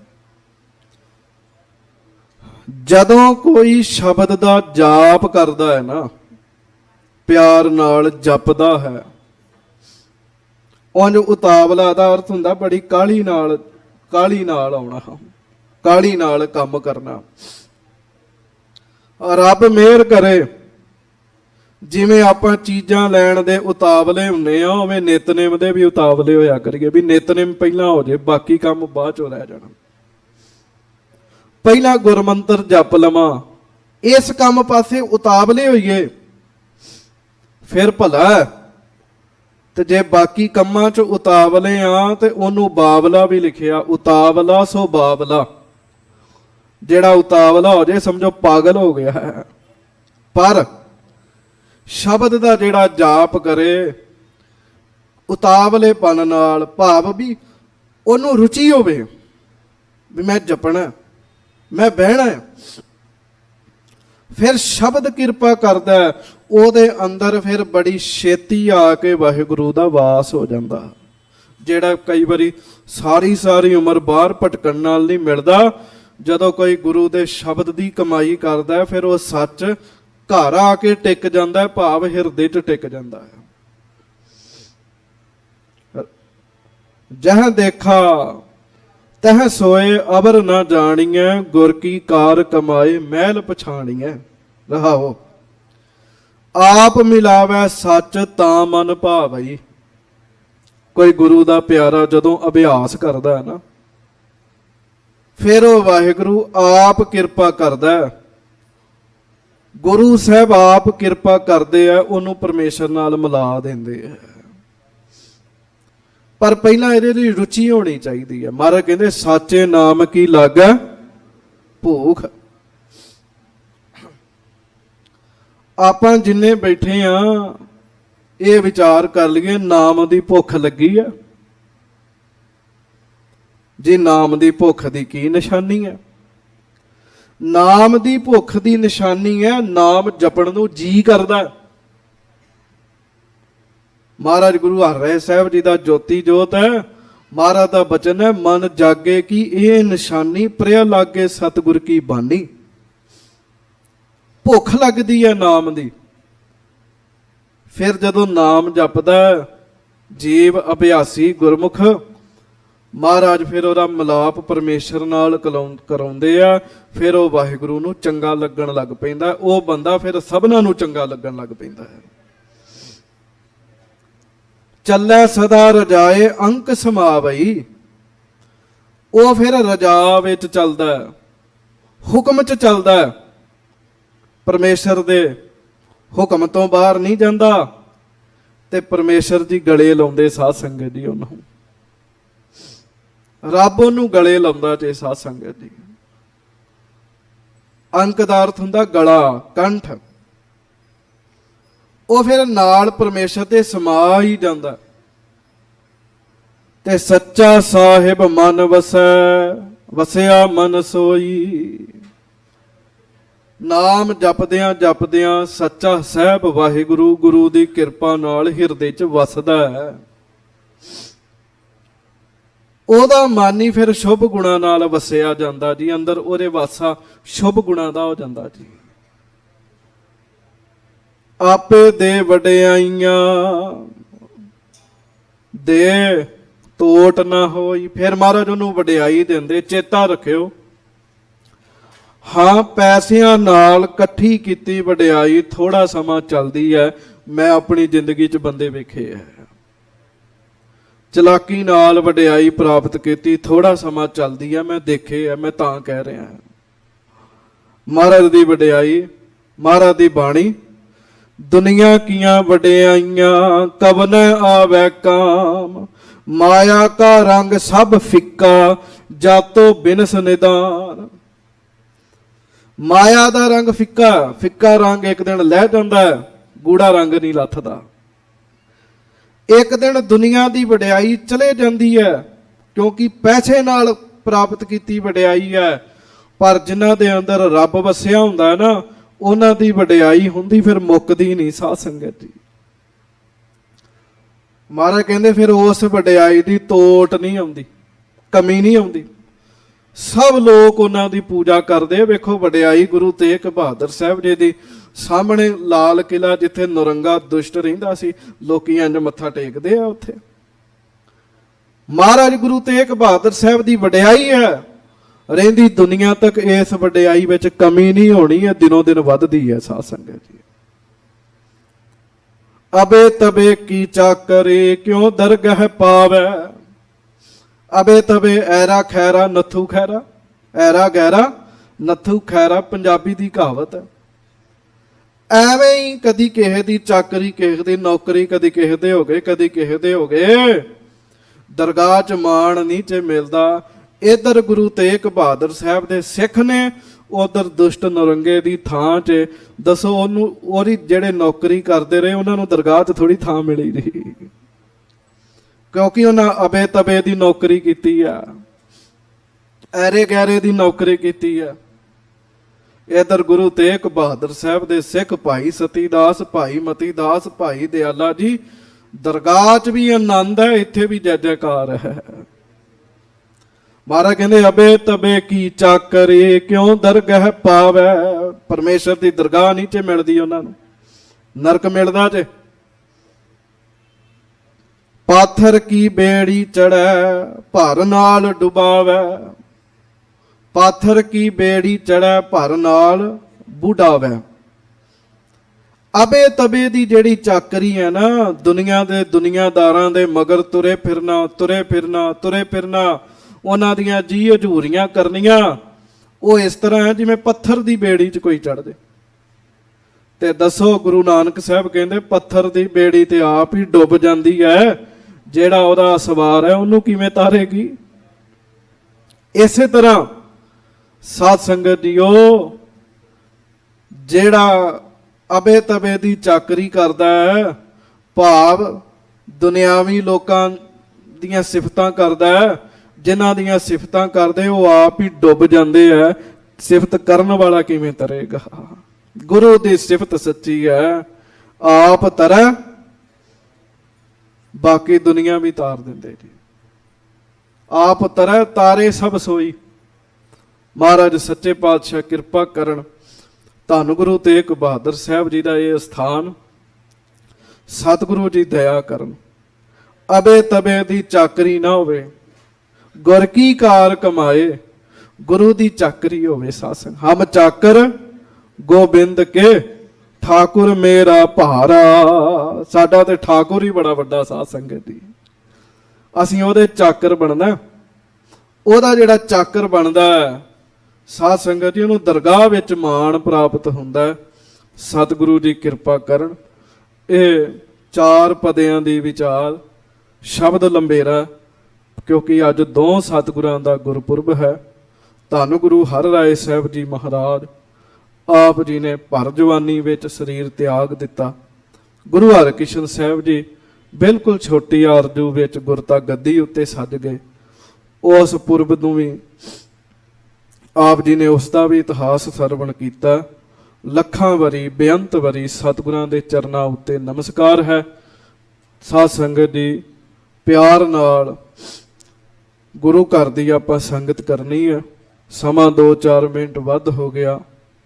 ਜਦੋਂ ਕੋਈ ਸ਼ਬਦ ਦਾ ਜਾਪ ਕਰਦਾ ਹੈ ਨਾ, ਪਿਆਰ ਨਾਲ ਜਪਦਾ ਹੈ, ਉਂਝ ਉਤਾਵਲਾ ਦਾ ਅਰਥ ਹੁੰਦਾ ਬੜੀ ਕਾਹਲੀ ਨਾਲ ਆਉਣਾ, ਕਾਹਲੀ ਨਾਲ ਕੰਮ ਕਰਨਾ। ਰੱਬ ਮਿਹਰ ਕਰੇ, ਜਿਵੇਂ ਆਪਾਂ ਚੀਜ਼ਾਂ ਲੈਣ ਦੇ ਉਤਾਵਲੇ ਹੁੰਨੇ ਆ ਉਵੇਂ ਨਿਤਨੇਮ ਦੇ ਵੀ ਉਤਾਵਲੇ ਹੋਇਆ ਕਰੀਏ, ਵੀ ਨਿਤਨੇਮ ਪਹਿਲਾਂ ਹੋ ਜੇ, ਬਾਕੀ ਕੰਮ ਬਾਅਦ ਚੋਂ ਰਹਿ ਜਾਣਾ। ਪਹਿਲਾਂ ਗੁਰਮੰਤਰ ਜਪ ਲਵਾਂ, ਇਸ ਕੰਮ ਪਾਸੇ ਉਤਾਵਲੇ ਹੋਈਏ ਫਿਰ ਭਲਾ। ਤੇ ਜੇ ਬਾਕੀ ਕੰਮਾਂ 'ਚ ਉਤਾਵਲੇ ਆ ਤੇ ਉਹਨੂੰ ਬਾਵਲਾ ਵੀ ਲਿਖਿਆ, ਉਤਾਵਲਾ ਸੋ ਬਾਵਲਾ। ਜਿਹੜਾ ਉਤਾਵਲਾ ਹੋ ਜੇ ਸਮਝੋ ਪਾਗਲ ਹੋ ਗਿਆ ਹੈ। ਪਰ ਸ਼ਬਦ ਦਾ ਜਿਹੜਾ ਜਾਪ ਕਰੇ ਉਤਾਵਲੇਪਨ ਨਾਲ, ਭਾਵ ਵੀ ਉਹਨੂੰ ਰੁਚੀ ਹੋਵੇ ਵੀ ਮੈਂ ਜਪਣਾ, ਮੈਂ ਬਹਿਣਾ, ਫਿਰ ਸ਼ਬਦ ਕਿਰਪਾ ਕਰਦਾ, ਉਹਦੇ ਅੰਦਰ ਫਿਰ ਬੜੀ ਛੇਤੀ ਆ ਕੇ ਵਾਹਿਗੁਰੂ ਦਾ ਵਾਸ ਹੋ ਜਾਂਦਾ। ਜਿਹੜਾ ਕਈ ਵਾਰੀ ਸਾਰੀ ਉਮਰ ਬਾਹਰ ਭਟਕਣ ਨਾਲ ਨਹੀਂ ਮਿਲਦਾ, ਜਦੋਂ ਕੋਈ ਗੁਰੂ ਦੇ ਸ਼ਬਦ ਦੀ ਕਮਾਈ ਕਰਦਾ ਫਿਰ ਉਹ ਸੱਚ ਘਰ ਆ ਕੇ ਟਿਕ ਜਾਂਦਾ, ਭਾਵ ਹਿਰਦੇ 'ਚ ਟਿਕ ਜਾਂਦਾ ਹੈ। ਜਹ ਦੇਖਾ ਤਹ ਸੋਏ ਅਬਰ ਨਾ ਜਾਣੀਐ, ਗੁਰ ਕੀ ਕਾਰ ਕਮਾਏ ਮਹਿਲ ਪਛਾਣੀਐ। ਰਹਾਓ ਆਪ ਮਿਲਾਵੈ ਸੱਚ ਤਾਂ ਮਨ ਭਾਵਈ। ਕੋਈ ਗੁਰੂ ਦਾ ਪਿਆਰਾ ਜਦੋਂ ਅਭਿਆਸ ਕਰਦਾ ਹੈ ਨਾ, ਫਿਰ ਉਹ ਵਾਹਿਗੁਰੂ ਆਪ ਕਿਰਪਾ ਕਰਦਾ। ਗੁਰੂ ਸਾਹਿਬ ਆਪ ਕਿਰਪਾ ਕਰਦੇ ਆ, ਉਹਨੂੰ ਪਰਮੇਸ਼ਰ ਨਾਲ ਮਿਲਾ ਦਿੰਦੇ ਆ। ਪਰ ਪਹਿਲਾਂ ਇਹਦੇ ਲਈ ਰੁਚੀ ਹੋਣੀ ਚਾਹੀਦੀ ਹੈ। ਮਹਾਰਾਜ ਕਹਿੰਦੇ ਸਾਚੇ ਨਾਮ ਕੀ ਲਾਗੈ ਭੂਖ। ਆਪਾਂ ਜਿੰਨੇ ਬੈਠੇ ਆ ਇਹ ਵਿਚਾਰ ਕਰ ਲਈਏ, ਨਾਮ ਦੀ ਭੁੱਖ ਲੱਗੀ ਆ? ਜੇ ਨਾਮ ਦੀ ਭੁੱਖ ਦੀ ਕੀ ਨਿਸ਼ਾਨੀ ਹੈ? ਨਾਮ ਦੀ ਭੁੱਖ ਦੀ ਨਿਸ਼ਾਨੀ ਹੈ ਨਾਮ ਜਪਣ ਨੂੰ ਜੀ ਕਰਦਾ। ਮਹਾਰਾਜ ਗੁਰੂ ਹਰਿ ਸਾਹਿਬ ਜੀ ਦਾ ਜੋਤੀ ਜੋਤ ਹੈ। ਮਹਾਰਾਜ ਦਾ ਬਚਨ ਹੈ, ਮਨ ਜਾਗੇ ਕੀ ਇਹ ਨਿਸ਼ਾਨੀ, ਪ੍ਰਿਆ ਲਾਗੇ ਸਤਿਗੁਰ ਕੀ ਬਾਣੀ। ਭੁੱਖ ਲੱਗਦੀ ਹੈ ਨਾਮ ਦੀ। ਫਿਰ ਜਦੋਂ ਨਾਮ ਜਪਦਾ ਜੀਵ ਅਭਿਆਸੀ ਗੁਰਮੁਖ, ਮਹਾਰਾਜ ਫਿਰ ਉਹਦਾ ਮਿਲਾਪ ਪਰਮੇਸ਼ਰ ਨਾਲ ਕਰਾਉਂਦੇ ਆ। ਫਿਰ ਉਹ ਵਾਹਿਗੁਰੂ ਨੂੰ ਚੰਗਾ ਲੱਗਣ ਲੱਗ ਪੈਂਦਾ। ਉਹ ਬੰਦਾ ਫਿਰ ਸਭਨਾਂ ਨੂੰ ਚੰਗਾ ਲੱਗਣ ਲੱਗ ਪੈਂਦਾ ਹੈ। ਚੱਲੈ ਸਦਾ ਰਜਾਏ ਅੰਕ ਸਮਾਵਈ। ਉਹ ਫਿਰ ਰਜਾ ਵਿੱਚ ਚੱਲਦਾ, ਹੁਕਮ 'ਚ ਚੱਲਦਾ, ਪਰਮੇਸ਼ਰ ਦੇ ਹੁਕਮ ਤੋਂ ਬਾਹਰ ਨਹੀਂ ਜਾਂਦਾ। ਤੇ ਪਰਮੇਸ਼ਰ ਜੀ ਗਲੇ ਲਾਉਂਦੇ ਸਾਧ ਸੰਗਤ ਜੀ ਉਹਨੂੰ, ਰੱਬ ਉਹਨੂੰ ਗਲੇ ਲਾਉਂਦਾ ਜੇ ਸਾਧ ਸੰਗਤ ਜੀ। ਅੰਕ ਦਾ ਅਰਥ ਹੁੰਦਾ ਗਲਾ, ਕੰਠ। ਉਹ ਫਿਰ ਨਾਲ ਪਰਮੇਸ਼ਰ ਦੇ ਸਮਾ ਹੀ ਜਾਂਦਾ। ਤੇ ਸੱਚਾ ਸਾਹਿਬ ਮਨ ਵਸੈ, ਵਸਿਆ ਮਨ ਸੋਈ। ਨਾਮ ਜਪਦਿਆਂ ਜਪਦਿਆਂ ਸੱਚਾ ਸਾਹਿਬ ਵਾਹਿਗੁਰੂ ਗੁਰੂ ਦੀ ਕਿਰਪਾ ਨਾਲ ਹਿਰਦੇ 'ਚ ਵਸਦਾ ਹੈ। ਉਹਦਾ ਮਨ ਹੀ ਫਿਰ ਸ਼ੁਭ ਗੁਣਾ ਨਾਲ ਵਸਿਆ ਜਾਂਦਾ ਜੀ। ਅੰਦਰ ਉਹਦੇ ਵਾਸਾ ਸ਼ੁਭ ਗੁਣਾ ਦਾ ਹੋ ਜਾਂਦਾ ਜੀ। ਆਪੇ ਦੇ ਵਡਿਆਈਆਂ ਦੇ ਤੋਟ ਨਾ ਹੋਈ। ਫਿਰ ਮਹਾਰਾਜ ਉਹਨੂੰ ਵਡਿਆਈ ਦਿੰਦੇ। ਚੇਤਾ ਰੱਖਿਓ, ਹਾਂ ਪੈਸਿਆਂ ਨਾਲ ਇਕੱਠੀ ਕੀਤੀ ਵਡਿਆਈ ਥੋੜਾ ਸਮਾਂ ਚੱਲਦੀ ਹੈ। ਮੈਂ ਆਪਣੀ ਜ਼ਿੰਦਗੀ 'ਚ ਬੰਦੇ ਵੇਖੇ ਹੈ, ਚਲਾਕੀ ਨਾਲ ਵਡਿਆਈ ਪ੍ਰਾਪਤ ਕੀਤੀ ਥੋੜਾ ਸਮਾਂ ਚੱਲਦੀ ਹੈ, ਮੈਂ ਦੇਖੇ ਹੈ। ਮੈਂ ਤਾਂ ਕਹਿ ਰਿਹਾ ਮਹਾਰਾਜ ਦੀ ਵਡਿਆਈ, ਮਹਾਰਾਜ ਦੀ ਬਾਣੀ, ਦੁਨੀਆ ਕੀਆਂ ਵਡਿਆਈਆਂ ਕਵਨ ਆਵੈ ਕਾਮ, ਮਾਇਆ ਕਾ ਰੰਗ ਸਭ ਫਿੱਕਾ ਜਾਤੋ ਬਿਨਸ ਨਿਦਾਨ। ਮਾਇਆ ਦਾ ਰੰਗ ਫਿੱਕਾ, ਫਿੱਕਾ ਰੰਗ ਇੱਕ ਦਿਨ ਲਹਿ ਜਾਂਦਾ, ਗੂੜਾ ਰੰਗ ਨਹੀਂ ਲੱਥਦਾ। ਇੱਕ ਦਿਨ ਦੁਨੀਆ ਦੀ ਵਡਿਆਈ ਚਲੇ ਜਾਂਦੀ ਹੈ, ਕਿਉਂਕਿ ਪੈਸੇ ਨਾਲ ਪ੍ਰਾਪਤ ਕੀਤੀ ਵਡਿਆਈ ਹੈ। ਪਰ ਜਿਨ੍ਹਾਂ ਦੇ ਅੰਦਰ ਰੱਬ ਵਸਿਆ ਹੁੰਦਾ ਨਾ, ਉਹਨਾਂ ਦੀ ਵਡਿਆਈ ਹੁੰਦੀ ਫਿਰ ਮੁੱਕਦੀ ਨਹੀਂ ਸਾਧ ਸੰਗਤ ਜੀ। ਮਹਾਰਾਜ ਕਹਿੰਦੇ ਫਿਰ ਉਸ ਵਡਿਆਈ ਦੀ ਤੋਟ ਨਹੀਂ ਆਉਂਦੀ, ਕਮੀ ਨਹੀਂ ਆਉਂਦੀ। ਸਭ ਲੋਕ ਉਹਨਾਂ ਦੀ ਪੂਜਾ ਕਰਦੇ। ਵੇਖੋ ਵਡਿਆਈ ਗੁਰੂ ਤੇਗ ਬਹਾਦਰ ਸਾਹਿਬ ਜੀ ਦੀ ਸਾਹਮਣੇ ਲਾਲ ਕਿਲਾ, ਜਿੱਥੇ ਨੌਰੰਗਾ ਦੁਸ਼ਟ ਰਹਿੰਦਾ ਸੀ, ਲੋਕੀ ਇੰਜ ਮੱਥਾ ਟੇਕਦੇ ਆ ਉੱਥੇ। ਮਹਾਰਾਜ ਗੁਰੂ ਤੇਗ ਬਹਾਦਰ ਸਾਹਿਬ ਦੀ ਵਡਿਆਈ ਹੈ, ਰਹਿੰਦੀ ਦੁਨੀਆ ਤੱਕ ਇਸ ਵਡਿਆਈ ਵਿੱਚ ਕਮੀ ਨਹੀਂ ਹੋਣੀ ਹੈ, ਦਿਨੋਂ ਦਿਨ ਵੱਧਦੀ ਹੈ ਸਾਧ ਸੰਗਤ ਜੀ। ਅਬੇ ਤਬੇ ਕੀ ਚਾਕਰੇ ਕਿਉਂ ਦਰਗਹ ਪਾਵੈ, ਅਬੇ ਤਬੇ ਐਰਾ ਖੈਰਾ ਨੱਥੂ ਖੈਰਾ, ਐਰਾ ਗਹਿਰਾ ਨੱਥੂ ਖੈਰਾ ਪੰਜਾਬੀ ਦੀ ਕਹਾਵਤ ਹੈ। ਐਵੇਂ ਹੀ ਕਦੀ ਕਿਸੇ ਦੀ ਚਾਕਰੀ, ਕਿਸੇ ਦੀ ਨੌਕਰੀ, ਕਦੀ ਕਿਸੇ ਦੇ ਹੋ ਗਏ, ਕਦੀ ਕਿਸੇ ਦੇ ਹੋ ਗਏ, ਦਰਗਾਹ ਚ ਮਾਣ ਨਹੀਂ ਚ ਮਿਲਦਾ। ਇਧਰ ਗੁਰੂ ਤੇਗ ਬਹਾਦਰ ਸਾਹਿਬ ਦੇ ਸਿੱਖ ਨੇ, ਉਧਰ ਦੁਸ਼ਟ ਨਰੰਗੇ ਦੀ ਥਾਂ 'ਚ ਦੱਸੋ ਉਹਨੂੰ, ਉਹਦੀ ਜਿਹੜੇ ਨੌਕਰੀ ਕਰਦੇ ਰਹੇ ਉਹਨਾਂ ਨੂੰ ਦਰਗਾਹ 'ਚ ਥੋੜੀ ਥਾਂ ਮਿਲੀ ਰਹੀ, ਕਿਉਂਕਿ ਉਹਨਾਂ ਅਬੇ ਤਬੇ ਦੀ ਨੌਕਰੀ ਕੀਤੀ ਆ, ਐਰੇ ਗੈਰੇ ਦੀ ਨੌਕਰੀ ਕੀਤੀ ਆ। ਇਧਰ ਗੁਰੂ ਤੇਗ ਬਹਾਦਰ ਸਾਹਿਬ ਦੇ ਸਿੱਖ ਭਾਈ ਸਤੀਦਾਸ, ਭਾਈ ਮਤੀਦਾਸ, ਭਾਈ ਦਿਆਲਾ ਜੀ, ਦਰਗਾਹ 'ਚ ਵੀ ਆਨੰਦ ਹੈ, ਇੱਥੇ ਵੀ ਜੈ ਜੈਕਾਰ ਹੈ। ਮਹਾਰਾਜ ਕਹਿੰਦੇ ਅਬੇ ਤਬੇ ਕੀ ਚਾਕਰੇ ਕਿਉਂ ਦਰਗਹ ਪਾਵੈ, ਪਰਮੇਸ਼ਰ ਦੀ ਦਰਗਾਹ ਨਹੀਂ ਚ ਮਿਲਦੀ ਉਹਨਾਂ ਨੂੰ, ਨਰਕ ਮਿਲਦਾ ਜੇ। ਪਾਥਰ ਕੀ ਬੇੜੀ ਚੜੈ ਭਰ ਨਾਲ ਡੁਬਾਵੈ, ਪਾਥਰ ਕੀ ਬੇੜੀ ਚੜੈ ਭਰ ਨਾਲ ਬੁਢਾਵੈ। ਅਬੇ ਤਬੇ ਦੀ ਜਿਹੜੀ ਚਾਕਰੀ ਹੈ ਨਾ, ਦੁਨੀਆ ਦੇ ਦੁਨੀਆਦਾਰਾਂ ਦੇ ਮਗਰ ਤੁਰੇ ਫਿਰਨਾ, ਤੁਰੇ ਫਿਰਨਾ, ਤੁਰੇ ਫਿਰਨਾ, ਉਹਨਾਂ ਦੀਆਂ ਜੀ ਹਜ਼ੂਰੀਆਂ ਕਰਨੀਆਂ, ਉਹ ਇਸ ਤਰ੍ਹਾਂ ਹੈ ਜਿਵੇਂ ਪੱਥਰ ਦੀ ਬੇੜੀ 'ਚ ਕੋਈ ਚੜ੍ਹਦੇ। ਤੇ ਦੱਸੋ ਗੁਰੂ ਨਾਨਕ ਸਾਹਿਬ ਕਹਿੰਦੇ ਪੱਥਰ ਦੀ ਬੇੜੀ ਤੇ ਆਪ ਹੀ ਡੁੱਬ ਜਾਂਦੀ ਹੈ, ਜਿਹੜਾ ਉਹਦਾ ਸਵਾਰ ਹੈ ਉਹਨੂੰ ਕਿਵੇਂ ਤਾਰੇਗੀ। ਇਸੇ ਤਰ੍ਹਾਂ ਸਾਧ ਸੰਗਤ ਜੀਓ, ਜਿਹੜਾ ਅਬੇ ਤਬੇ ਦੀ ਚਾਕਰੀ ਕਰਦਾ ਹੈ, ਭਾਵ ਦੁਨਿਆਵੀ ਲੋਕਾਂ ਦੀਆਂ ਸਿਫਤਾਂ ਕਰਦਾ ਹੈ, ਜਿਨ੍ਹਾਂ ਦੀਆਂ ਸਿਫਤਾਂ ਕਰਦੇ ਉਹ ਆਪ ਹੀ ਡੁੱਬ ਜਾਂਦੇ ਆ, ਸਿਫਤ ਕਰਨ ਵਾਲਾ ਕਿਵੇਂ ਤਰੇਗਾ। ਗੁਰੂ ਦੀ ਸਿਫਤ ਸੱਚੀ ਹੈ, ਆਪ ਤਰੈ ਬਾਕੀ ਦੁਨੀਆ ਵੀ ਤਾਰ ਦਿੰਦੇ ਜੀ, ਆਪ ਤਰੈ ਤਾਰੇ ਸਭ ਸੋਈ। ਮਹਾਰਾਜ ਸੱਚੇ ਪਾਤਸ਼ਾਹ ਕਿਰਪਾ ਕਰਨ, ਧੰਨ ਗੁਰੂ ਤੇਗ ਬਹਾਦਰ ਸਾਹਿਬ ਜੀ ਦਾ ਇਹ ਸਥਾਨ, ਸਤਿਗੁਰੂ ਜੀ ਦਇਆ ਕਰਨ। ਅਬੇ ਤਬੇ ਦੀ ਚਾਕਰੀ ਨਾ ਹੋਵੇ, ਗੁਰ ਕੀ ਕਾਰ ਕਮਾਏ, ਗੁਰੂ ਦੀ ਚਾਕਰੀ ਹੋਵੇ। ਸਾਸਨ ਹਮ ਚਾਕਰ ਗੋਬਿੰਦ ਕੇ ਠਾਕੁਰ ਮੇਰਾ ਭਾਰਾ, ਸਾਡਾ ਤੇ ਠਾਕੁਰ ਹੀ ਬੜਾ ਵੱਡਾ ਸਾਧ ਸੰਗਤ ਜੀ, ਅਸੀਂ ਉਹਦੇ ਚਾਕਰ ਬਣਨਾ। ਉਹਦਾ ਜਿਹੜਾ ਚਾਕਰ ਬਣਦਾ ਸਾਧ ਸੰਗਤ ਜੀ, ਉਹਨੂੰ ਦਰਗਾਹ ਵਿੱਚ ਮਾਣ ਪ੍ਰਾਪਤ ਹੁੰਦਾ। ਸਤਿਗੁਰੂ ਜੀ ਕਿਰਪਾ ਕਰਨ। ਇਹ 4 ਪਦਿਆਂ ਦੀ ਵਿਚਾਰ ਸ਼ਬਦ ਲੰਬੇਰਾ, ਕਿਉਂਕਿ ਅੱਜ 2 ਸਤਿਗੁਰਾਂ ਦਾ ਗੁਰਪੁਰਬ ਹੈ। ਧੰਨ ਗੁਰੂ ਹਰਿ ਰਾਏ ਸਾਹਿਬ ਜੀ ਮਹਾਰਾਜ, ਆਪ ਜੀ ਨੇ ਭਰ ਜਵਾਨੀ ਵਿੱਚ ਸਰੀਰ ਤਿਆਗ ਦਿੱਤਾ। ਗੁਰੂ ਹਰਕ੍ਰਿਸ਼ਨ ਸਾਹਿਬ ਜੀ ਬਿਲਕੁਲ ਛੋਟੀ ਆਰਜ਼ੂ ਵਿੱਚ ਗੁਰਤਾ ਗੱਦੀ ਉੱਤੇ ਸੱਜ ਗਏ। ਉਸ ਪੁਰਬ ਨੂੰ ਵੀ ਆਪ ਜੀ ਨੇ ਉਸ ਦਾ ਵੀ ਇਤਿਹਾਸ ਸਰਵਣ ਕੀਤਾ। ਲੱਖਾਂ ਵਾਰੀ ਬੇਅੰਤ ਵਾਰੀ ਸਤਿਗੁਰਾਂ ਦੇ ਚਰਨਾਂ ਉੱਤੇ ਨਮਸਕਾਰ ਹੈ। ਸਾਧ ਸੰਗਤ ਜੀ, ਪਿਆਰ ਨਾਲ ਗੁਰੂ ਘਰ ਦੀ ਆਪਾਂ ਸੰਗਤ ਕਰਨੀ ਹੈ। ਸਮਾਂ 2-4 ਮਿੰਟ ਵੱਧ ਹੋ ਗਿਆ,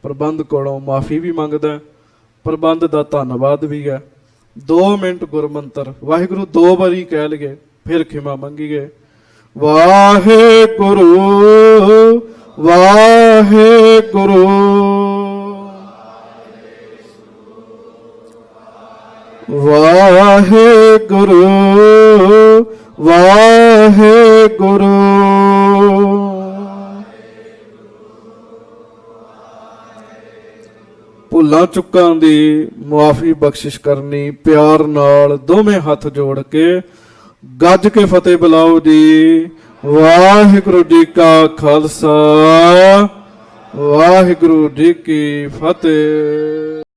ਪ੍ਰਬੰਧ ਕੋਲੋਂ ਮਾਫੀ ਵੀ ਮੰਗਦਾ, ਪ੍ਰਬੰਧ ਦਾ ਧੰਨਵਾਦ ਵੀ ਹੈ। 2 ਮਿੰਟ ਗੁਰਮੰਤਰ ਵਾਹਿਗੁਰੂ 2 ਵਾਰੀ ਕਹਿ ਲਈਏ, ਫਿਰ ਖਿਮਾ ਮੰਗੀਏ। ਵਾਹਿਗੁਰੂ ਵਾਹਿਗੁਰੂ ਵਾਹਿਗੁਰੂ ਵਾਹਿਗੁਰੂ। ਭੁੱਲਾਂ ਚੁੱਕਾਂ ਦੀ ਮੁਆਫੀ ਬਖਸ਼ਿਸ਼ ਕਰਨੀ, ਪਿਆਰ ਨਾਲ ਦੋਵੇਂ ਹੱਥ ਜੋੜ ਕੇ ਗੱਜ ਕੇ ਫਤਿਹ ਬੁਲਾਓ ਜੀ। ਵਾਹਿਗੁਰੂ ਜੀ ਕਾ ਖਾਲਸਾ, ਵਾਹਿਗੁਰੂ ਜੀ ਕੀ ਫਤਿਹ।